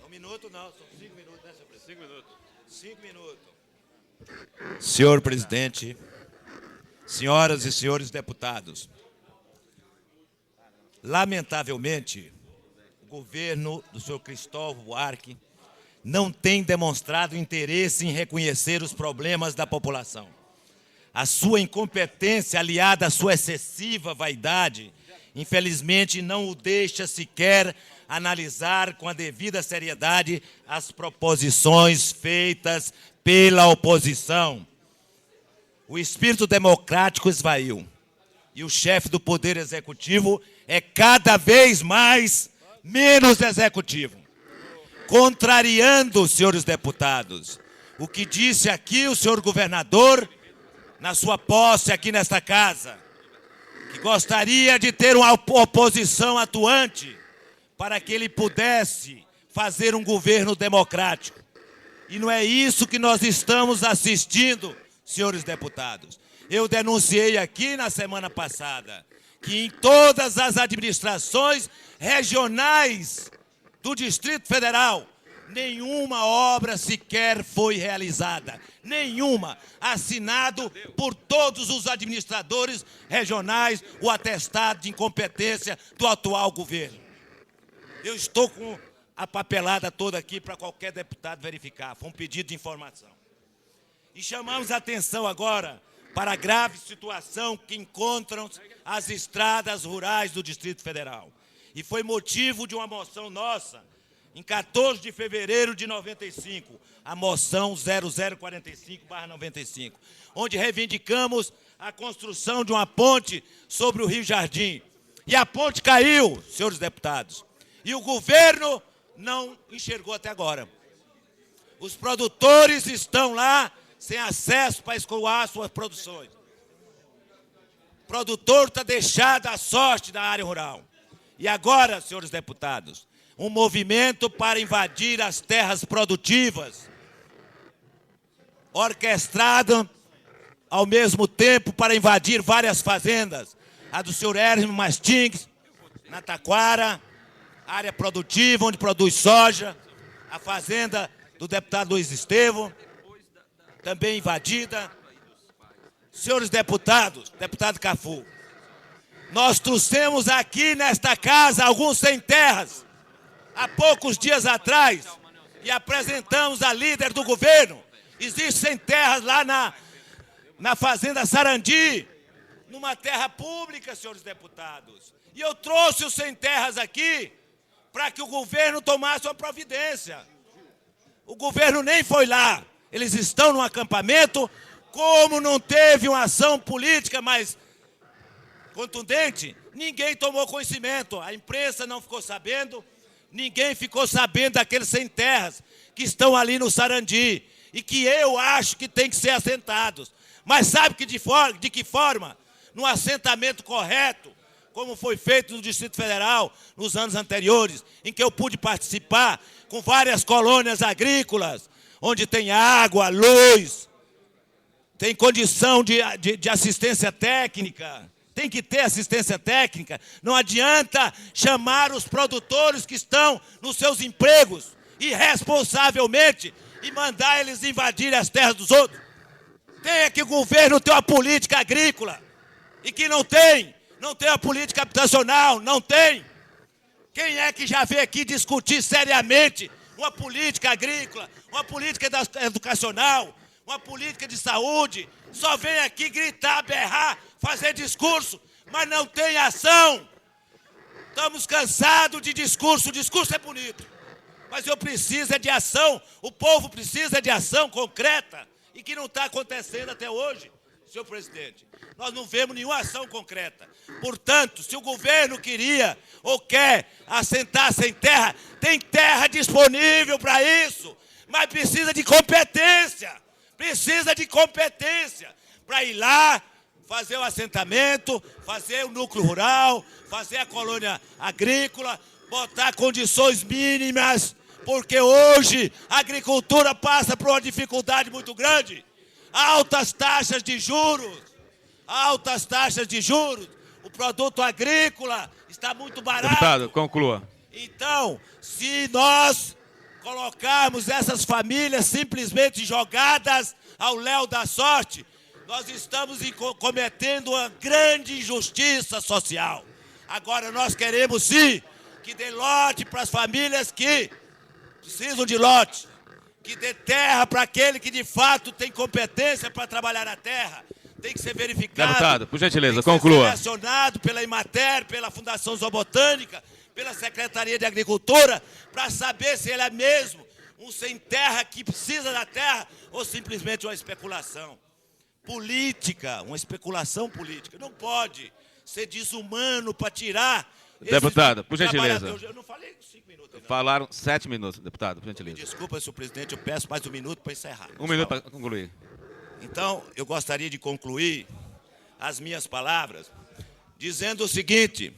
Um minuto não, são 5 minutos, né, senhor presidente? 5 minutos. 5 minutos. Senhor presidente, senhoras e senhores deputados, lamentavelmente, o governo do senhor Cristóvão Buarque não tem demonstrado interesse em reconhecer os problemas da população. A sua incompetência, aliada à sua excessiva vaidade, infelizmente não o deixa sequer analisar com a devida seriedade as proposições feitas pela oposição. O espírito democrático esvaiu e o chefe do Poder Executivo é cada vez menos executivo. Contrariando, senhores deputados, o que disse aqui o senhor governador na sua posse aqui nesta casa, que gostaria de ter uma oposição atuante para que ele pudesse fazer um governo democrático. E não é isso que nós estamos assistindo, senhores deputados. Eu denunciei aqui na semana passada que em todas as administrações regionais do Distrito Federal, nenhuma obra sequer foi realizada. Nenhuma. Assinado por todos os administradores regionais o atestado de incompetência do atual governo. Eu estou com a papelada toda aqui para qualquer deputado verificar. Foi um pedido de informação. E chamamos a atenção agora para a grave situação que encontram as estradas rurais do Distrito Federal. E foi motivo de uma moção nossa, em 14 de fevereiro de 95, a moção 0045/95, onde reivindicamos a construção de uma ponte sobre o Rio Jardim. E a ponte caiu, senhores deputados. E o governo não enxergou até agora. Os produtores estão lá sem acesso para escoar suas produções. O produtor está deixado à sorte da área rural. E agora, senhores deputados, um movimento para invadir as terras produtivas, orquestrado ao mesmo tempo para invadir várias fazendas. A do senhor Hermes Mastings, na Taquara, área produtiva, onde produz soja, a fazenda do deputado Luiz Estevão, também invadida. Senhores deputados, deputado Cafu, nós trouxemos aqui nesta casa alguns sem terras, há poucos dias atrás, e apresentamos a líder do governo. Existem sem terras lá na fazenda Sarandi, numa terra pública, senhores deputados. E eu trouxe os sem terras aqui para que o governo tomasse uma providência. O governo nem foi lá. Eles estão no acampamento. Como não teve uma ação política mais contundente, ninguém tomou conhecimento. A imprensa não ficou sabendo. Ninguém ficou sabendo daqueles sem terras que estão ali no Sarandi e que eu acho que tem que ser assentados. Mas sabe de que forma? Num assentamento correto, como foi feito no Distrito Federal nos anos anteriores, em que eu pude participar com várias colônias agrícolas, onde tem água, luz, tem condição de assistência técnica. Tem que ter assistência técnica. Não adianta chamar os produtores que estão nos seus empregos irresponsavelmente e mandar eles invadirem as terras dos outros. Tem que o governo ter uma política agrícola e que não tem uma política habitacional, não tem. Quem é que já veio aqui discutir seriamente uma política agrícola, uma política educacional, uma política de saúde, só vem aqui gritar, berrar, fazer discurso, mas não tem ação. Estamos cansados de discurso, o discurso é bonito, mas eu preciso de ação, o povo precisa de ação concreta, e que não está acontecendo até hoje, senhor presidente. Nós não vemos nenhuma ação concreta. Portanto, se o governo queria ou quer assentar sem terra, tem terra disponível para isso, mas precisa de competência para ir lá, fazer o assentamento, fazer o núcleo rural, fazer a colônia agrícola, botar condições mínimas, porque hoje a agricultura passa por uma dificuldade muito grande. Altas taxas de juros, o produto agrícola está muito barato. Deputado, conclua. Então, se nós colocarmos essas famílias simplesmente jogadas ao léu da sorte, nós estamos cometendo uma grande injustiça social. Agora, nós queremos sim que dê lote para as famílias que precisam de lote, que dê terra para aquele que de fato tem competência para trabalhar na terra. Tem que ser verificado. Deputado, por gentileza, tem que conclua. ser selecionado pela Imater, pela Fundação Zoobotânica, pela Secretaria de Agricultura, para saber se ele é mesmo um sem terra que precisa da terra ou simplesmente uma especulação política, uma especulação política. Não pode ser desumano para tirar... Deputado, por gentileza. Eu não falei 5 minutos. Não. Falaram 7 minutos, deputado, por gentileza. Desculpa, senhor presidente, eu peço mais 1 minuto para encerrar. 1 minuto para concluir. Então, eu gostaria de concluir as minhas palavras dizendo o seguinte: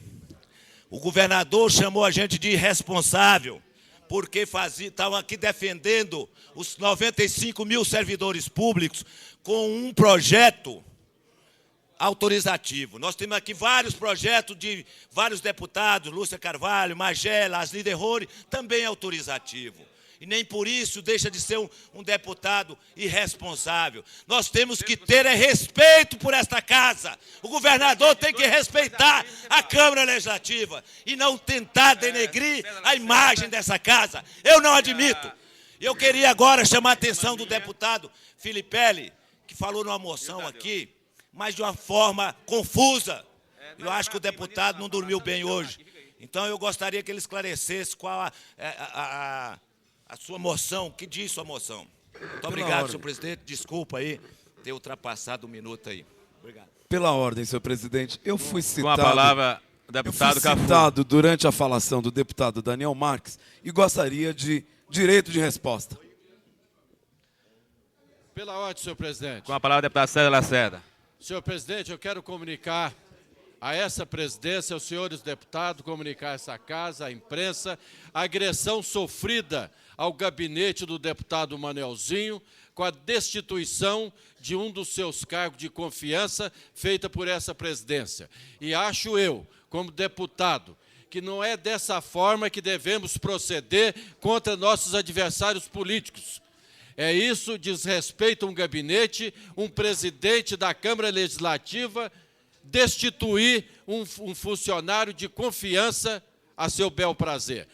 o governador chamou a gente de irresponsável, porque estavam aqui defendendo os 95 mil servidores públicos com um projeto autorizativo. Nós temos aqui vários projetos de vários deputados, Lúcia Carvalho, Magela, Asli Derrori, também autorizativo. E nem por isso deixa de ser um deputado irresponsável. Nós temos que ter respeito por esta casa. O governador tem que respeitar a Câmara Legislativa e não tentar denegrir a imagem dessa casa. Eu não admito. Eu queria agora chamar a atenção do deputado Filipelli, que falou numa moção aqui, mas de uma forma confusa. Eu acho que o deputado não dormiu bem hoje. Então eu gostaria que ele esclarecesse qual a sua moção, o que diz sua moção. Muito obrigado, senhor presidente. Desculpa aí ter ultrapassado 1 minuto aí. Obrigado. Pela ordem, senhor presidente, eu fui citado... Com a palavra, deputado Cafu. Citado durante a falação do deputado Daniel Marques e gostaria de direito de resposta. Pela ordem, senhor presidente. Com a palavra, deputado César Lacerda. Senhor presidente, eu quero comunicar a essa presidência, aos senhores deputados, comunicar a essa casa, à imprensa, a agressão sofrida ao gabinete do deputado Manelzinho, com a destituição de um dos seus cargos de confiança feita por essa presidência. E acho eu, como deputado, que não é dessa forma que devemos proceder contra nossos adversários políticos. É isso, diz respeito a um gabinete, um presidente da Câmara Legislativa destituir um funcionário de confiança a seu bel prazer.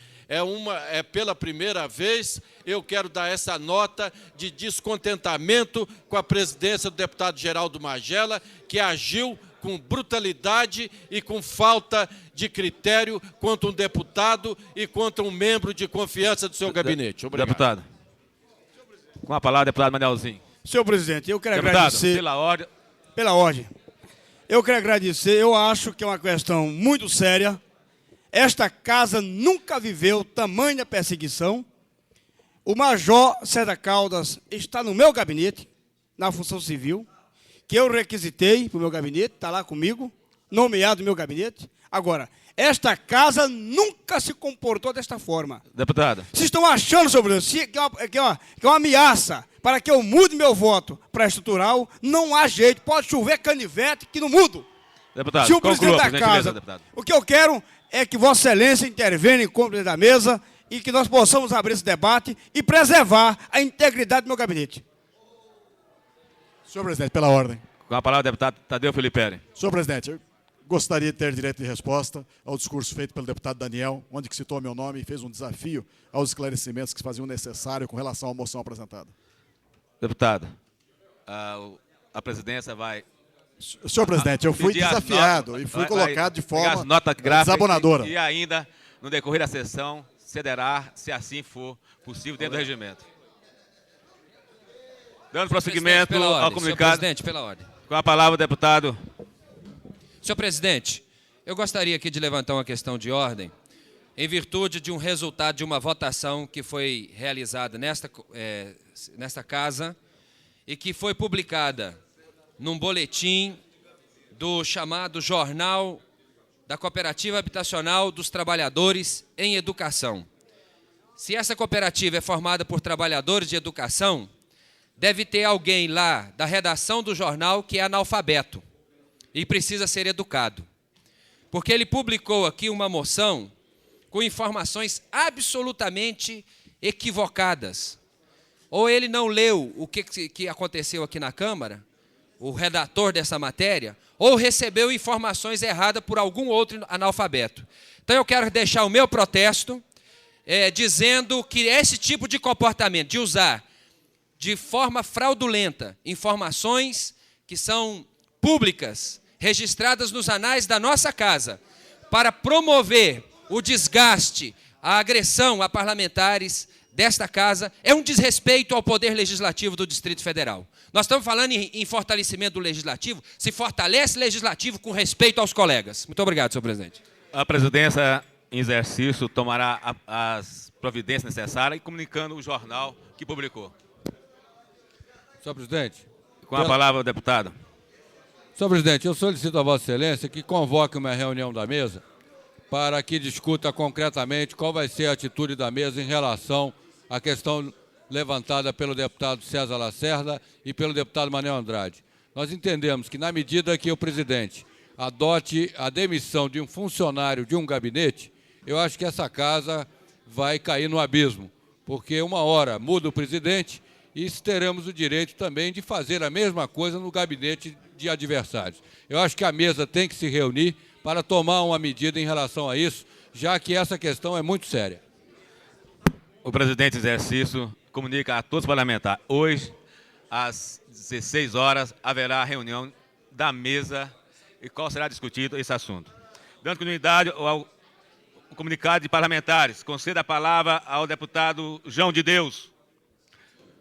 É pela primeira vez, eu quero dar essa nota de descontentamento com a presidência do deputado Geraldo Magela, que agiu com brutalidade e com falta de critério contra um deputado e contra um membro de confiança do seu gabinete. Obrigado. Deputado. Com a palavra, deputado Manelzinho. Senhor presidente, eu quero deputado, agradecer... pela ordem. Pela ordem. Eu quero agradecer, eu acho que é uma questão muito séria. Esta casa nunca viveu tamanha perseguição. O Major César Caldas está no meu gabinete, na função civil, que eu requisitei para o meu gabinete, está lá comigo, nomeado no meu gabinete. Agora, esta casa nunca se comportou desta forma. Deputado. Vocês estão achando, senhor presidente, que é uma ameaça para que eu mude meu voto para estrutural? Não há jeito. Pode chover canivete que não mudo. Deputado, se o presidente da casa, deputado. O que eu quero é que Vossa Excelência intervenha em compra da mesa e que nós possamos abrir esse debate e preservar a integridade do meu gabinete. Senhor presidente, pela ordem. Com a palavra, deputado Tadeu Filipelli. Senhor presidente, eu gostaria de ter direito de resposta ao discurso feito pelo deputado Daniel, onde que citou meu nome e fez um desafio aos esclarecimentos que se faziam necessário com relação à moção apresentada. Deputado. a presidência vai... Senhor presidente, eu fui desafiado e fui colocado de forma desabonadora. E ainda, no decorrer da sessão, cederá, se assim for possível, dentro do regimento. Dando prosseguimento ao comunicado. Senhor presidente, pela ordem. Com a palavra, o deputado. Senhor presidente, eu gostaria aqui de levantar uma questão de ordem, em virtude de um resultado de uma votação que foi realizada nesta casa e que foi publicada num boletim do chamado Jornal da Cooperativa Habitacional dos Trabalhadores em Educação. Se essa cooperativa é formada por trabalhadores de educação, deve ter alguém lá da redação do jornal que é analfabeto e precisa ser educado. Porque ele publicou aqui uma moção com informações absolutamente equivocadas. Ou ele não leu o que aconteceu aqui na Câmara, o redator dessa matéria, ou recebeu informações erradas por algum outro analfabeto. Então eu quero deixar o meu protesto dizendo que esse tipo de comportamento, de usar de forma fraudulenta informações que são públicas, registradas nos anais da nossa casa, para promover o desgaste, a agressão a parlamentares desta casa, é um desrespeito ao Poder Legislativo do Distrito Federal. Nós estamos falando em fortalecimento do Legislativo, se fortalece o Legislativo com respeito aos colegas. Muito obrigado, senhor presidente. A presidência em exercício tomará as providências necessárias e comunicando o jornal que publicou. Senhor presidente. Com a palavra, o deputado. Senhor presidente, eu solicito a Vossa Excelência que convoque uma reunião da mesa para que discuta concretamente qual vai ser a atitude da mesa em relação à questão levantada pelo deputado César Lacerda e pelo deputado Manuel Andrade. Nós entendemos que, na medida que o presidente adote a demissão de um funcionário de um gabinete, eu acho que essa casa vai cair no abismo, porque uma hora muda o presidente e teremos o direito também de fazer a mesma coisa no gabinete de adversários. Eu acho que a mesa tem que se reunir para tomar uma medida em relação a isso, já que essa questão é muito séria. O presidente em exercício comunica a todos os parlamentares. Hoje, às 16 horas, haverá reunião da mesa e qual será discutido esse assunto. Dando continuidade ao comunicado de parlamentares, conceda a palavra ao deputado João de Deus.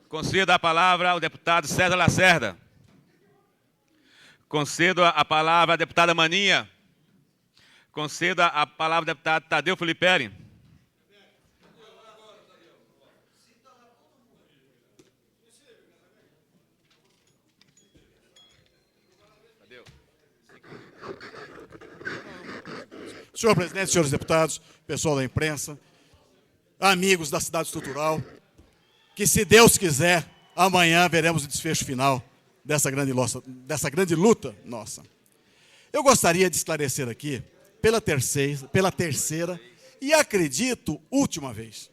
Conceda a palavra ao deputado César Lacerda. Concedo a palavra à deputada Maninha. Conceda a palavra ao deputado Tadeu Filiperi. Senhor presidente, senhores deputados, pessoal da imprensa, amigos da cidade estrutural, que, se Deus quiser, amanhã veremos o desfecho final dessa grande luta nossa. Eu gostaria de esclarecer aqui, pela terceira e, acredito, última vez,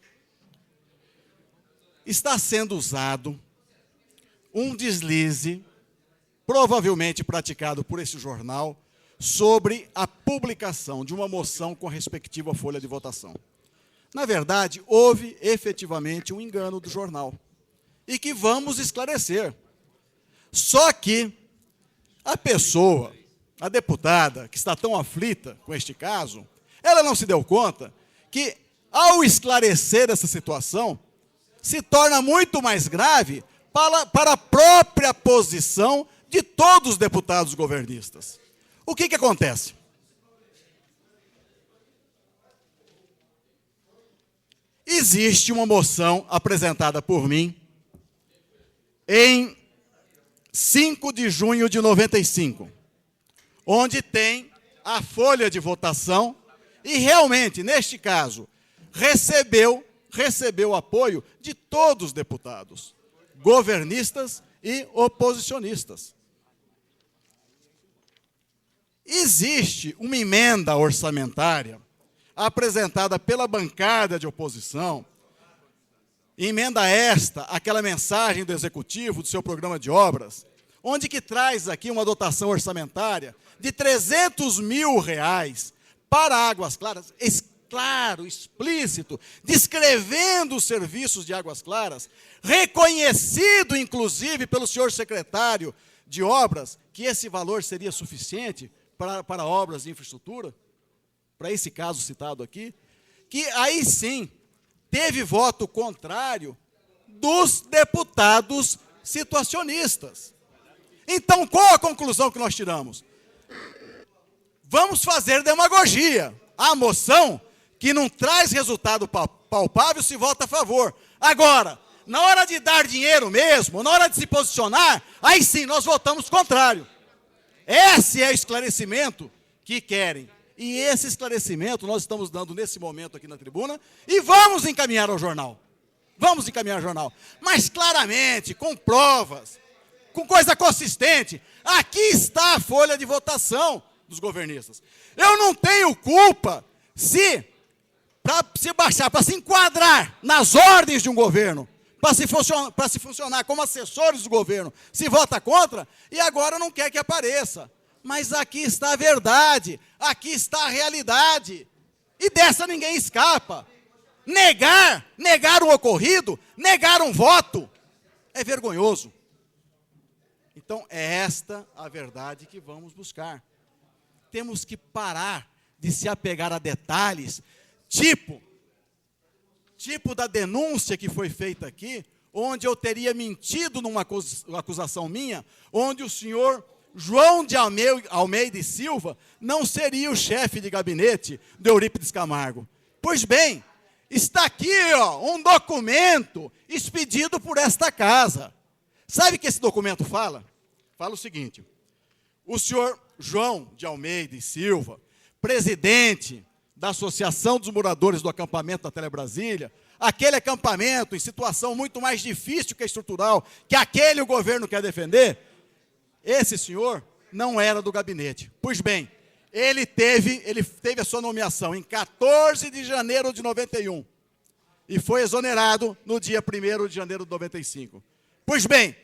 está sendo usado um deslize, provavelmente praticado por esse jornal, sobre a publicação de uma moção com a respectiva folha de votação. Na verdade, houve efetivamente um engano do jornal, e que vamos esclarecer. Só que a pessoa, a deputada, que está tão aflita com este caso, ela não se deu conta que, ao esclarecer essa situação, se torna muito mais grave para a própria posição de todos os deputados governistas. O que acontece? Existe uma moção apresentada por mim em 5 de junho de 95, onde tem a folha de votação e realmente, neste caso, recebeu apoio de todos os deputados, governistas e oposicionistas. Existe uma emenda orçamentária apresentada pela bancada de oposição, emenda esta, aquela mensagem do Executivo, do seu programa de obras, onde que traz aqui uma dotação orçamentária de R$300 mil para Águas Claras, claro, explícito, descrevendo os serviços de Águas Claras, reconhecido, inclusive, pelo senhor secretário de Obras, que esse valor seria suficiente para obras de infraestrutura, para esse caso citado aqui, que aí sim teve voto contrário dos deputados situacionistas. Então, qual a conclusão que nós tiramos? Vamos fazer demagogia. A moção que não traz resultado palpável se vota a favor. Agora, na hora de dar dinheiro mesmo, na hora de se posicionar, aí sim nós votamos contrário. Esse é o esclarecimento que querem. E esse esclarecimento nós estamos dando nesse momento aqui na tribuna e vamos encaminhar ao jornal. Vamos encaminhar ao jornal. Mas claramente, com provas, com coisa consistente. Aqui está a folha de votação dos governistas. Eu não tenho culpa para se baixar, para se enquadrar nas ordens de um governo, para se funcionar como assessores do governo, se vota contra e agora não quer que apareça. Mas aqui está a verdade, aqui está a realidade. E dessa ninguém escapa. Negar o ocorrido, negar um voto, é vergonhoso. Então, é esta a verdade que vamos buscar. Temos que parar de se apegar a detalhes, tipo da denúncia que foi feita aqui, onde eu teria mentido numa acusação minha, onde o senhor João de Almeida e Silva não seria o chefe de gabinete de Eurípides Camargo. Pois bem, está aqui um documento expedido por esta casa. Sabe o que esse documento fala? Fala o seguinte: o senhor João de Almeida e Silva, presidente da Associação dos Moradores do Acampamento da Telebrasília, aquele acampamento em situação muito mais difícil que a estrutural, que aquele o governo quer defender, esse senhor não era do gabinete. Pois bem, ele teve a sua nomeação em 14 de janeiro de 91 e foi exonerado no dia 1º de janeiro de 95. Pois bem,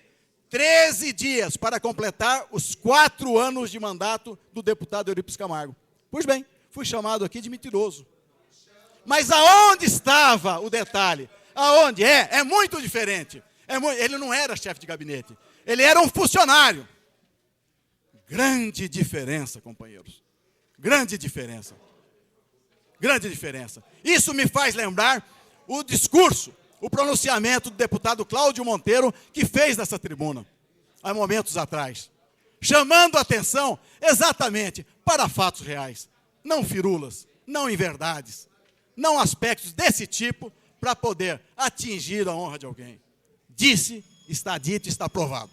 13 dias para completar os 4 anos de mandato do deputado Eurípides Camargo. Pois bem, fui chamado aqui de mentiroso. Mas aonde estava o detalhe? Aonde? É muito diferente. Ele não era chefe de gabinete, ele era um funcionário. Grande diferença, companheiros. Grande diferença. Grande diferença. Isso me faz lembrar o discurso, o pronunciamento do deputado Cláudio Monteiro, que fez nessa tribuna, há momentos atrás, chamando a atenção exatamente para fatos reais, não firulas, não inverdades, não aspectos desse tipo para poder atingir a honra de alguém. Disse, está dito, está provado.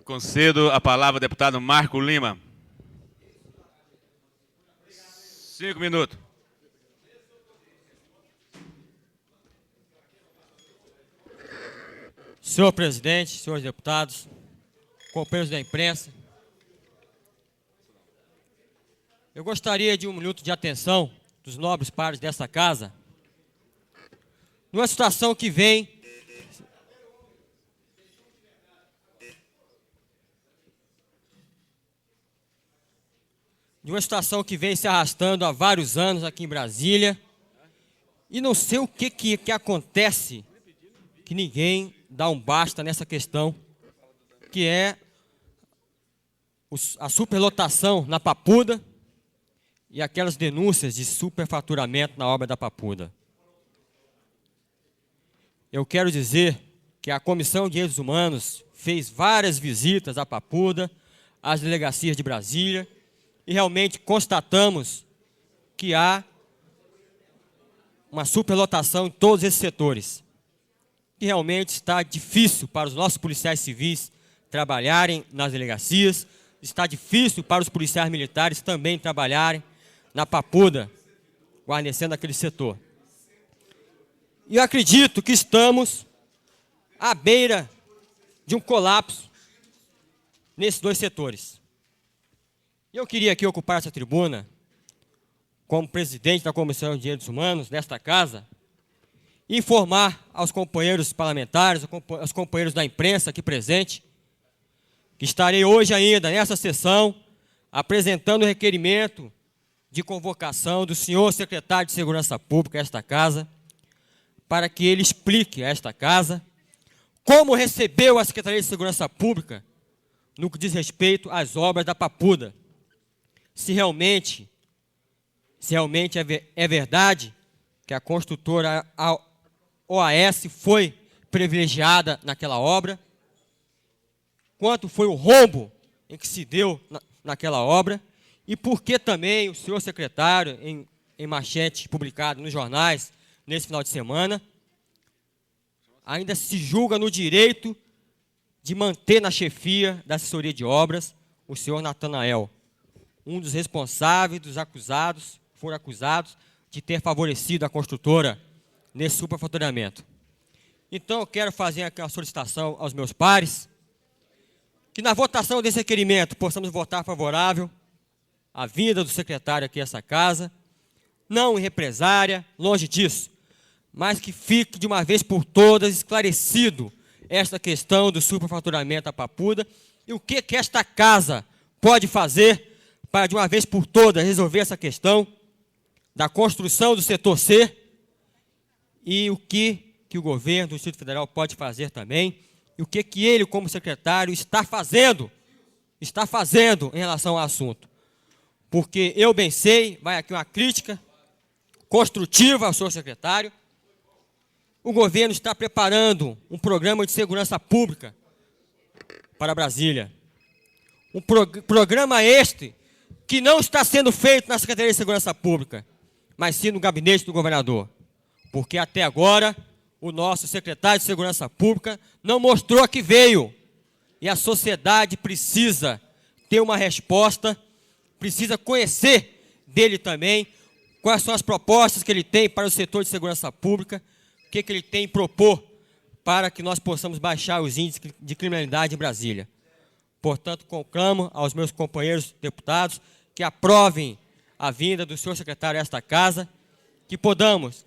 Concedo a palavra ao deputado Marco Lima. 5 minutos. Senhor presidente, senhores deputados, companheiros da imprensa, eu gostaria de 1 minuto de atenção dos nobres pares desta casa, numa situação que vem se arrastando há vários anos aqui em Brasília, e não sei o que acontece, que ninguém dá um basta nessa questão, que é a superlotação na Papuda e aquelas denúncias de superfaturamento na obra da Papuda. Eu quero dizer que a Comissão de Direitos Humanos fez várias visitas à Papuda, às delegacias de Brasília, e realmente constatamos que há uma superlotação em todos esses setores. E realmente está difícil para os nossos policiais civis trabalharem nas delegacias, está difícil para os policiais militares também trabalharem na Papuda, guarnecendo aquele setor. E eu acredito que estamos à beira de um colapso nesses 2 setores. E eu queria aqui ocupar essa tribuna, como presidente da Comissão de Direitos Humanos desta casa, e informar aos companheiros parlamentares, aos companheiros da imprensa aqui presente, que estarei hoje ainda nessa sessão apresentando o requerimento de convocação do senhor secretário de Segurança Pública a esta casa, para que ele explique a esta casa como recebeu a Secretaria de Segurança Pública no que diz respeito às obras da Papuda. Se realmente é verdade que a construtora OAS foi privilegiada naquela obra, quanto foi o rombo em que se deu naquela obra, e por que também o senhor secretário, em manchete publicado nos jornais nesse final de semana, ainda se julga no direito de manter na chefia da assessoria de obras o senhor Natanael, um dos responsáveis foram acusados de ter favorecido a construtora nesse superfaturamento. Então, eu quero fazer aqui uma solicitação aos meus pares, que na votação desse requerimento possamos votar favorável à vinda do secretário aqui a essa casa, não em represária, longe disso, mas que fique de uma vez por todas esclarecido esta questão do superfaturamento da Papuda e o que esta casa pode fazer para, de uma vez por todas, resolver essa questão da construção do setor C e o que o governo do Distrito Federal pode fazer também e o que ele, como secretário, está fazendo em relação ao assunto. Porque eu bem sei, vai aqui uma crítica construtiva ao senhor secretário, o governo está preparando um programa de segurança pública para Brasília. Um programa este que não está sendo feito na Secretaria de Segurança Pública, mas sim no gabinete do governador. Porque até agora o nosso secretário de Segurança Pública não mostrou que veio. E a sociedade precisa ter uma resposta, precisa conhecer dele também quais são as propostas que ele tem para o setor de segurança pública, o que ele tem a propor para que nós possamos baixar os índices de criminalidade em Brasília. Portanto, conclamo aos meus companheiros deputados que aprovem a vinda do senhor secretário a esta casa, que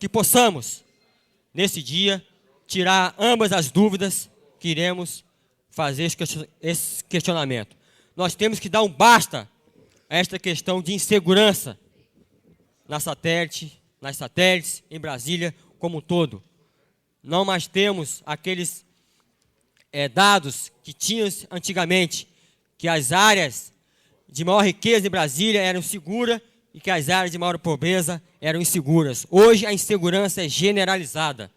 possamos, nesse dia, tirar ambas as dúvidas que iremos fazer esse questionamento. Nós temos que dar um basta a esta questão de insegurança nas satélites, em Brasília como um todo. Não mais temos aqueles dados que tínhamos antigamente, que as áreas de maior riqueza em Brasília eram seguras e que as áreas de maior pobreza eram inseguras. Hoje a insegurança é generalizada.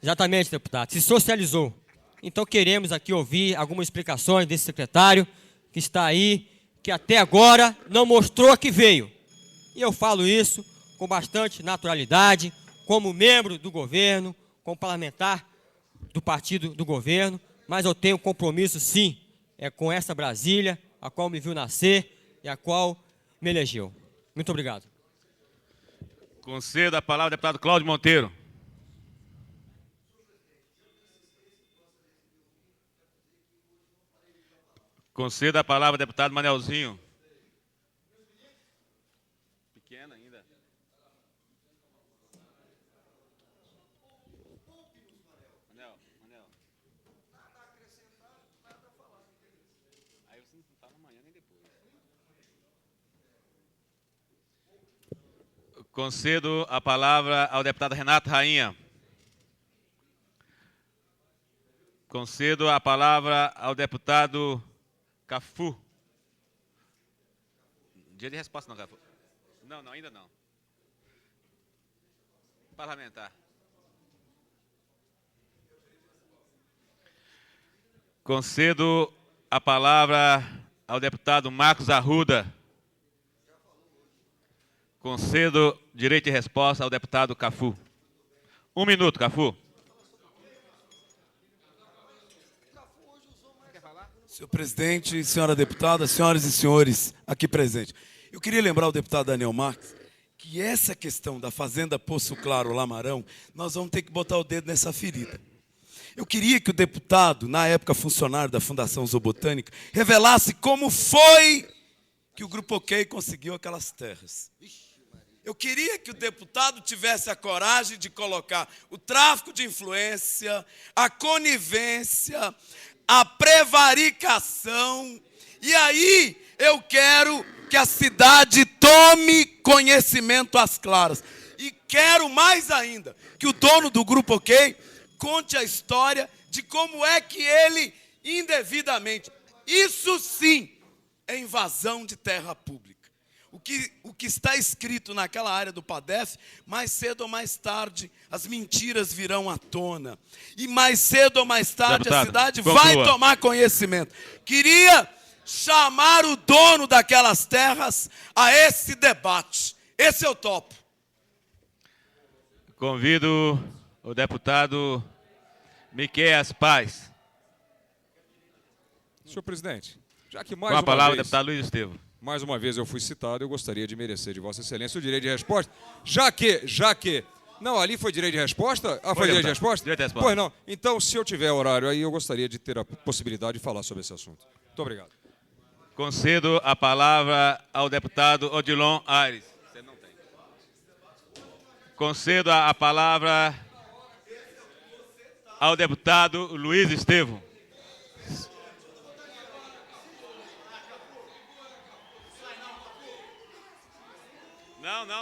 Exatamente, deputado, se socializou. Então queremos aqui ouvir algumas explicações desse secretário que está aí, que até agora não mostrou que veio. E eu falo isso com bastante naturalidade, como membro do governo, como parlamentar do partido do governo, mas eu tenho compromisso, sim, com essa Brasília, a qual me viu nascer e a qual me elegeu. Muito obrigado. Concedo a palavra ao deputado Cláudio Monteiro. Concedo a palavra ao deputado Manelzinho. Pequena ainda. Manel. Aí você não fala amanhã nem depois. Concedo a palavra ao deputado Renato Rainha. Concedo a palavra ao deputado Cafu. Dia de resposta não, Cafu. Não, ainda não. Parlamentar. Concedo a palavra ao deputado Marcos Arruda. Concedo direito de resposta ao deputado Cafu. 1 minuto, Cafu. Senhor presidente, senhora deputada, senhoras e senhores aqui presentes. Eu queria lembrar ao deputado Daniel Marques que essa questão da Fazenda Poço Claro Lamarão, nós vamos ter que botar o dedo nessa ferida. Eu queria que o deputado, na época funcionário da Fundação Zoobotânica, revelasse como foi que o Grupo OK conseguiu aquelas terras. Eu queria que o deputado tivesse a coragem de colocar o tráfico de influência, a conivência, a prevaricação E aí eu quero que a cidade tome conhecimento às claras. E quero mais ainda que o dono do Grupo OK conte a história de como é que ele indevidamente, isso sim é invasão de terra pública. O que está escrito naquela área do Padef, mais cedo ou mais tarde, as mentiras virão à tona. E mais cedo ou mais tarde, Deputado, a cidade conclua. vai tomar conhecimento. Queria chamar o dono daquelas terras a esse debate. Esse eu topo. Convido o deputado Miqueias Paz. Senhor presidente, já que Com a palavra o deputado Luiz Estevam. Mais uma vez eu fui citado, eu gostaria de merecer de Vossa Excelência o direito de resposta, já que... Não, ali foi direito de resposta? Ah, foi direito de resposta? Direito de resposta. Pois não. Então, se eu tiver horário aí, eu gostaria de ter a possibilidade de falar sobre esse assunto. Muito obrigado. Concedo a palavra ao deputado Odilon Aires. Você não tem. Concedo a palavra ao deputado Luiz Estevam.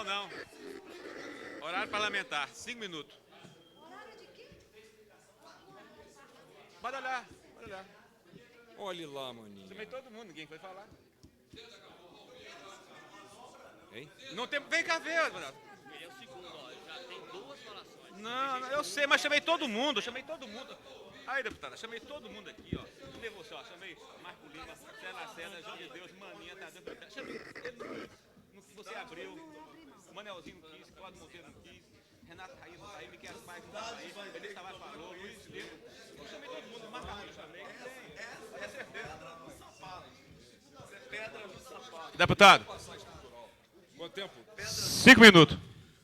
Não. Horário parlamentar, 5 minutos. Pode olhar. Olhe lá, maninho. Chamei todo mundo, ninguém foi falar. Hein? Não tem... Vem cá ver, Renato. Ele é o segundo, ó. Já tem 2 falações. Não, eu sei, mas chamei todo mundo. Aí, deputada, chamei todo mundo aqui, ó. Cadê você, ó? Chamei Marco Lima, Cé Lacerda, João de Deus, Maninha, Tadeu. Chamei ele você abriu. Manelzinho não quis, Cláudio Monteiro não quis, Renato Raí não saiu, Miqueias Paz não saiu, Benedito Tavares falou, Luiz Estevam. Eu chamei todo mundo, Macarrão eu chamei. Olha a certeza. Deputado. Quanto tempo? 5 minutos.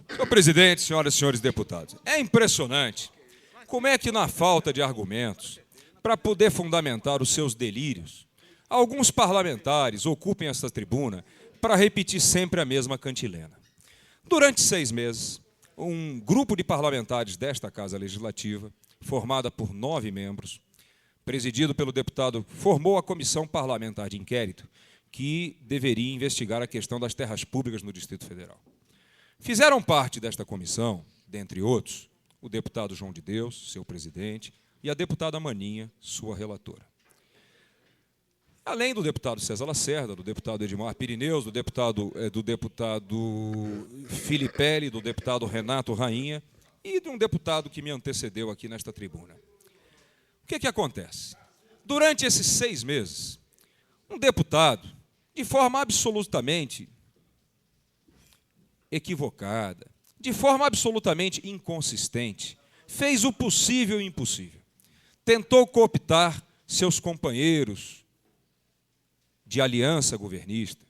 Senhor presidente, senhoras e senhores deputados, é impressionante como é que na falta de argumentos para poder fundamentar os seus delírios, alguns parlamentares ocupem esta tribuna para repetir sempre a mesma cantilena. Durante 6 meses, um grupo de parlamentares desta Casa Legislativa, formada por 9 membros, presidido pelo deputado, formou a Comissão Parlamentar de Inquérito, que deveria investigar a questão das terras públicas no Distrito Federal. Fizeram parte desta comissão, dentre outros, o deputado João de Deus, seu presidente, e a deputada Maninha, sua relatora. Além do deputado César Lacerda, do deputado Edmar Pirineus, do deputado Filipelli, do deputado Renato Rainha e de um deputado que me antecedeu aqui nesta tribuna. O que acontece? Durante esses 6 meses, um deputado, de forma absolutamente equivocada, de forma absolutamente inconsistente, fez o possível e o impossível. Tentou cooptar seus companheiros de aliança governista,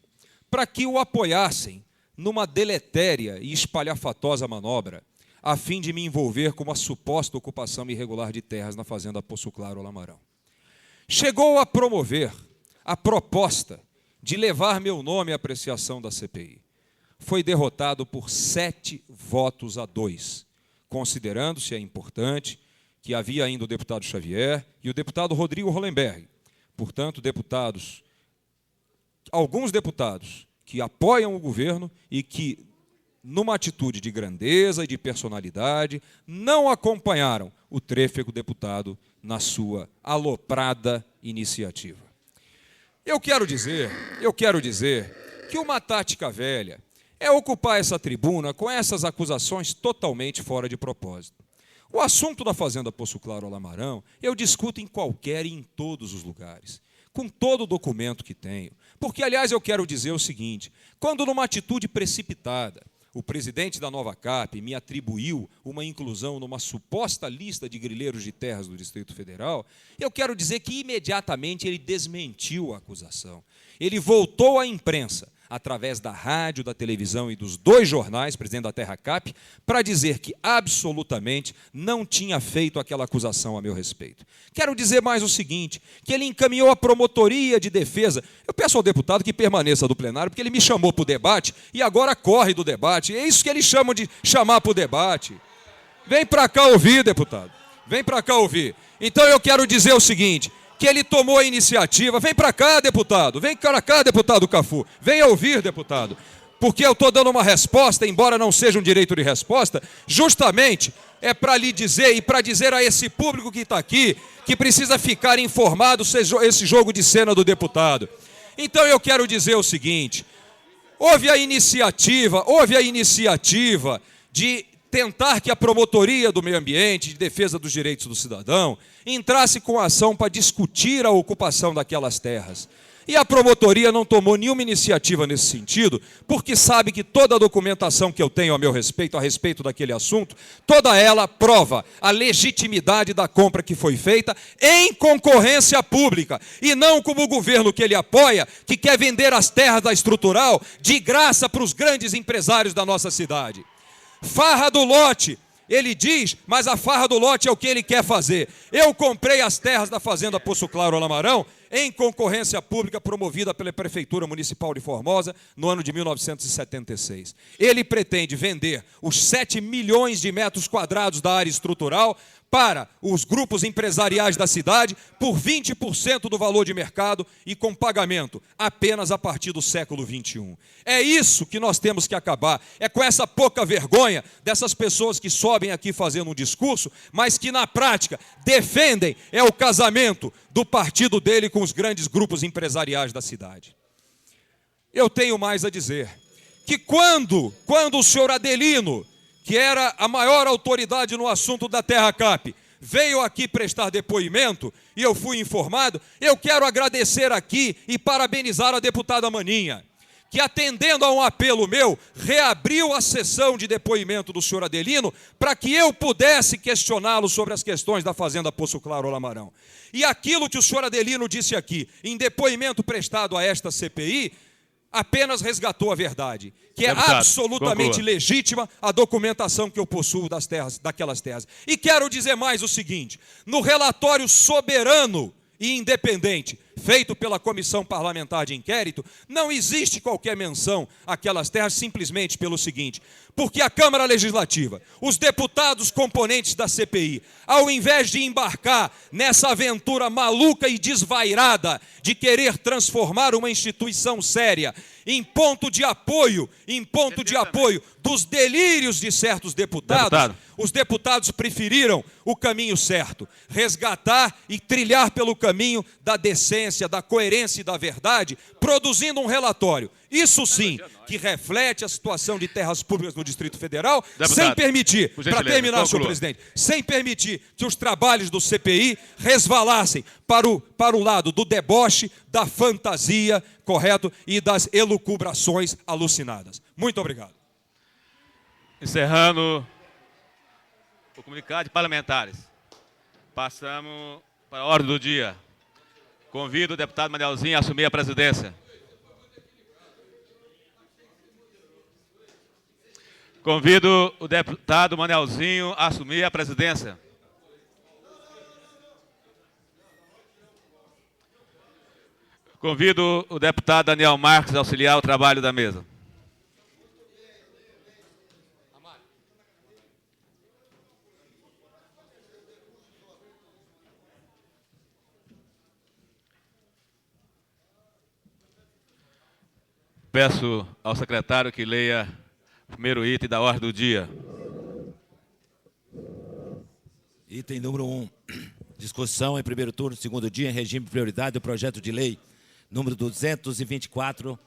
para que o apoiassem numa deletéria e espalhafatosa manobra, a fim de me envolver com uma suposta ocupação irregular de terras na fazenda Poço Claro, Lamarão. Chegou a promover a proposta de levar meu nome à apreciação da CPI. Foi derrotado por 7-2, considerando-se, é importante, que havia ainda o deputado Xavier e o deputado Rodrigo Hollenberg. Portanto, alguns deputados que apoiam o governo e que, numa atitude de grandeza e de personalidade, não acompanharam o trêfego deputado na sua aloprada iniciativa. Eu quero dizer que uma tática velha é ocupar essa tribuna com essas acusações totalmente fora de propósito. O assunto da fazenda Poço Claro ao Lamarão eu discuto em qualquer e em todos os lugares, com todo o documento que tenho. Porque, aliás, eu quero dizer o seguinte, quando numa atitude precipitada, o presidente da Nova Cap me atribuiu uma inclusão numa suposta lista de grileiros de terras do Distrito Federal, eu quero dizer que imediatamente ele desmentiu a acusação. Ele voltou à imprensa, através da rádio, da televisão e dos 2 jornais, presidente da Terra Cap, para dizer que absolutamente não tinha feito aquela acusação a meu respeito. Quero dizer mais o seguinte, que ele encaminhou a promotoria de defesa. Eu peço ao deputado que permaneça do plenário, porque ele me chamou para o debate e agora corre do debate. É isso que eles chamam de chamar para o debate. Vem para cá ouvir, deputado. Vem para cá ouvir. Então eu quero dizer o seguinte, que ele tomou a iniciativa. Vem para cá, deputado. Vem para cá, deputado Cafu. Venha ouvir, deputado. Porque eu estou dando uma resposta, embora não seja um direito de resposta, justamente é para lhe dizer e para dizer a esse público que está aqui que precisa ficar informado esse jogo de cena do deputado. Então eu quero dizer o seguinte: houve a iniciativa de tentar que a promotoria do meio ambiente, de defesa dos direitos do cidadão, entrasse com ação para discutir a ocupação daquelas terras. E a promotoria não tomou nenhuma iniciativa nesse sentido, porque sabe que toda a documentação que eu tenho a respeito daquele assunto, toda ela prova a legitimidade da compra que foi feita em concorrência pública, e não como o governo que ele apoia, que quer vender as terras da estrutural de graça para os grandes empresários da nossa cidade. Farra do lote, ele diz, mas a farra do lote é o que ele quer fazer. Eu comprei as terras da fazenda Poço Claro Lamarão em concorrência pública promovida pela Prefeitura Municipal de Formosa no ano de 1976. Ele pretende vender os 7 milhões de metros quadrados da área estrutural para os grupos empresariais da cidade por 20% do valor de mercado e com pagamento apenas a partir do século XXI. É isso que nós temos que acabar. É com essa pouca vergonha dessas pessoas que sobem aqui fazendo um discurso, mas que na prática defendem o casamento do partido dele com os grandes grupos empresariais da cidade. Eu tenho mais a dizer, que quando o senhor Adelino, que era a maior autoridade no assunto da Terra Cap, veio aqui prestar depoimento, e eu fui informado, eu quero agradecer aqui e parabenizar a deputada Maninha, que atendendo a um apelo meu, reabriu a sessão de depoimento do senhor Adelino para que eu pudesse questioná-lo sobre as questões da fazenda Poço Claro Lamarão. E aquilo que o senhor Adelino disse aqui, em depoimento prestado a esta CPI, apenas resgatou a verdade, que é absolutamente legítima a documentação que eu possuo das terras, daquelas terras. E quero dizer mais o seguinte: no relatório soberano e independente feito pela Comissão Parlamentar de Inquérito, não existe qualquer menção àquelas terras simplesmente pelo seguinte: porque a Câmara Legislativa, os deputados componentes da CPI, ao invés de embarcar nessa aventura maluca e desvairada de querer transformar uma instituição séria em ponto de apoio dos delírios de certos deputados, os deputados preferiram o caminho certo, resgatar e trilhar pelo caminho da decência, da coerência e da verdade, produzindo um relatório, isso sim, que reflete a situação de terras públicas no Distrito Federal, sem permitir, para terminar, senhor presidente, sem permitir que os trabalhos do CPI resvalassem para o lado do deboche, da fantasia, correto, e das elucubrações alucinadas. Muito obrigado. Encerrando o comunicado de parlamentares, passamos para a ordem do dia. Convido o deputado Manelzinho a assumir a presidência. Convido o deputado Manelzinho a assumir a presidência. Convido o deputado Daniel Marques a auxiliar o trabalho da mesa. Peço ao secretário que leia o primeiro item da ordem do dia. Item número 1. Discussão em primeiro turno, segundo dia, em regime de prioridade do projeto de lei número 224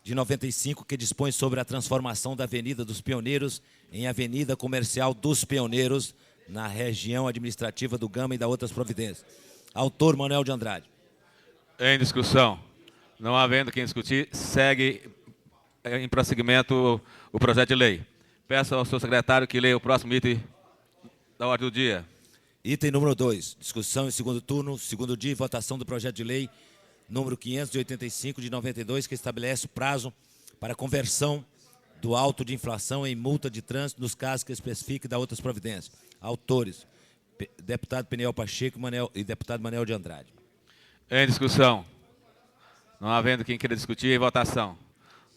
de 95, que dispõe sobre a transformação da Avenida dos Pioneiros em Avenida Comercial dos Pioneiros, na região administrativa do Gama e da outras providências. Autor, Manuel de Andrade. Em discussão. Não havendo quem discutir, segue em prosseguimento o projeto de lei. Peço ao seu secretário que leia o próximo item da ordem do dia. Item número 2. Discussão em segundo turno, segundo dia e votação do projeto de lei número 585 de 92, que estabelece o prazo para conversão do auto de inflação em multa de trânsito nos casos que especifique da outras providências. Autores: deputado Peniel Pacheco e deputado Manuel de Andrade. Em discussão. Não havendo quem queira discutir, em votação.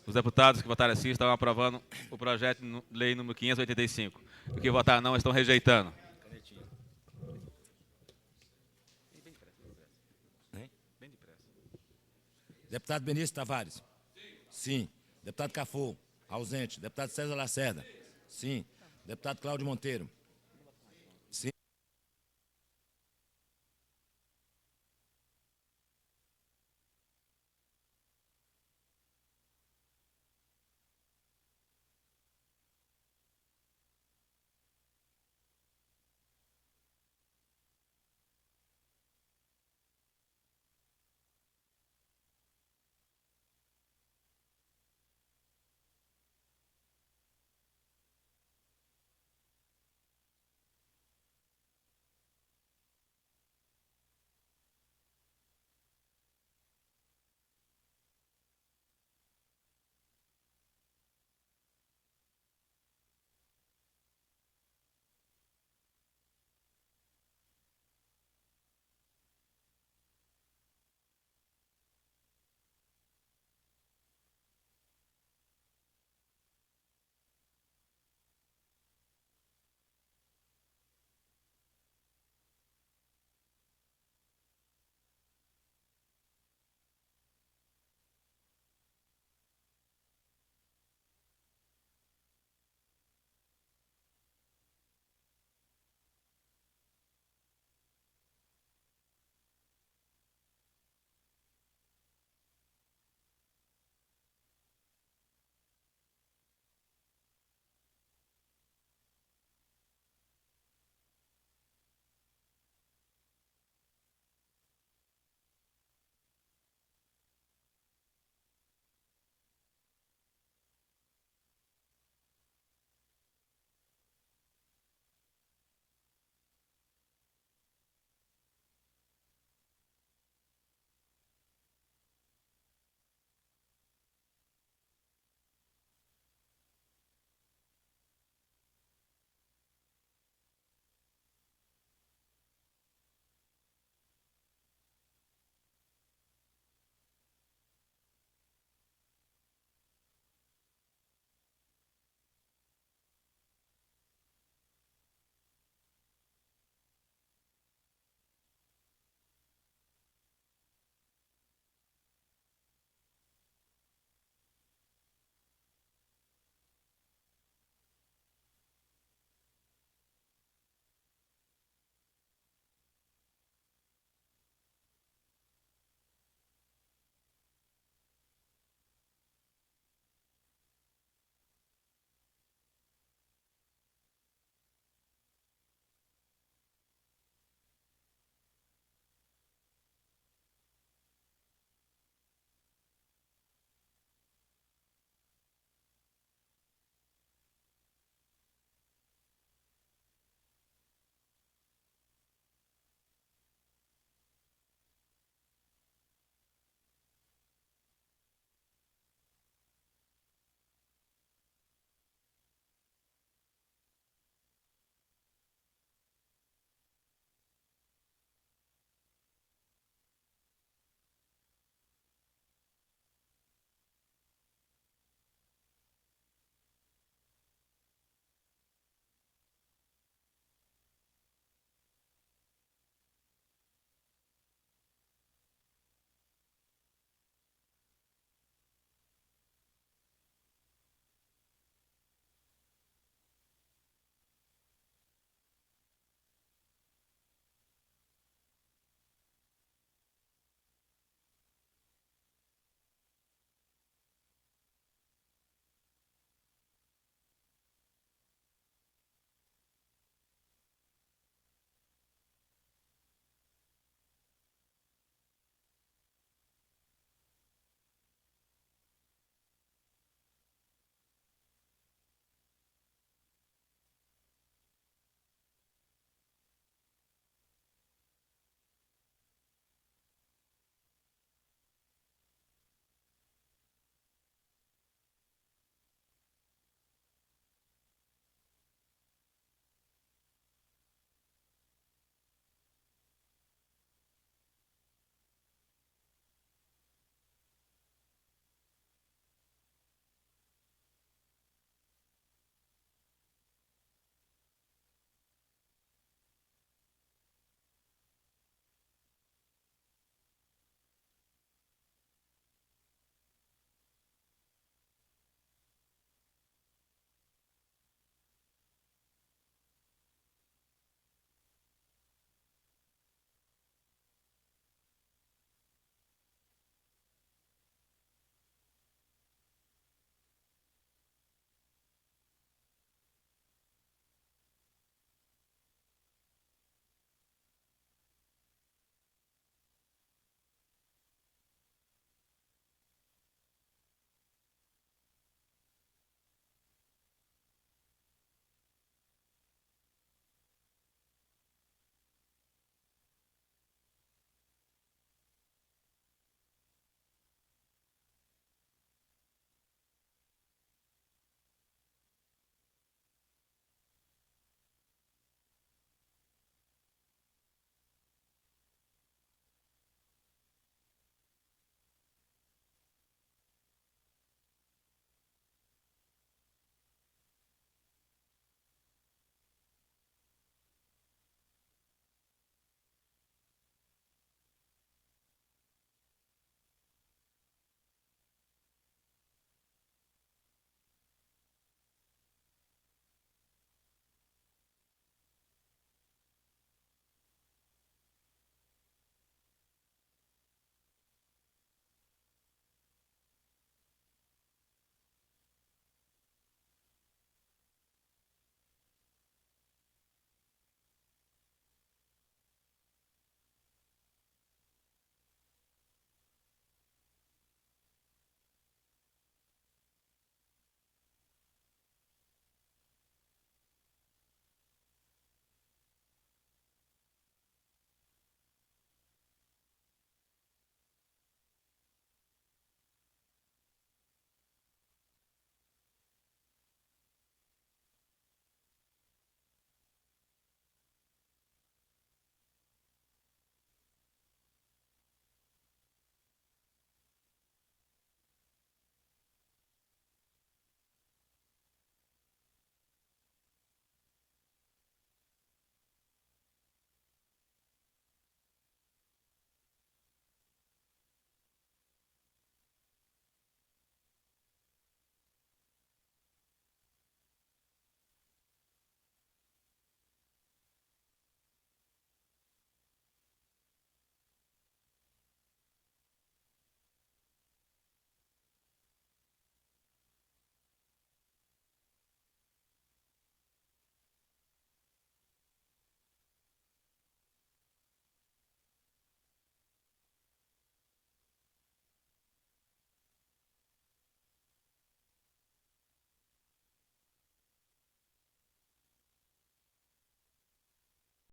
Os deputados que votaram assim estão aprovando o projeto de lei número 585. Os que votaram não estão rejeitando. Deputado Benício Tavares? Sim. Deputado Cafu? Ausente. Deputado César Lacerda? Sim. Deputado Cláudio Monteiro?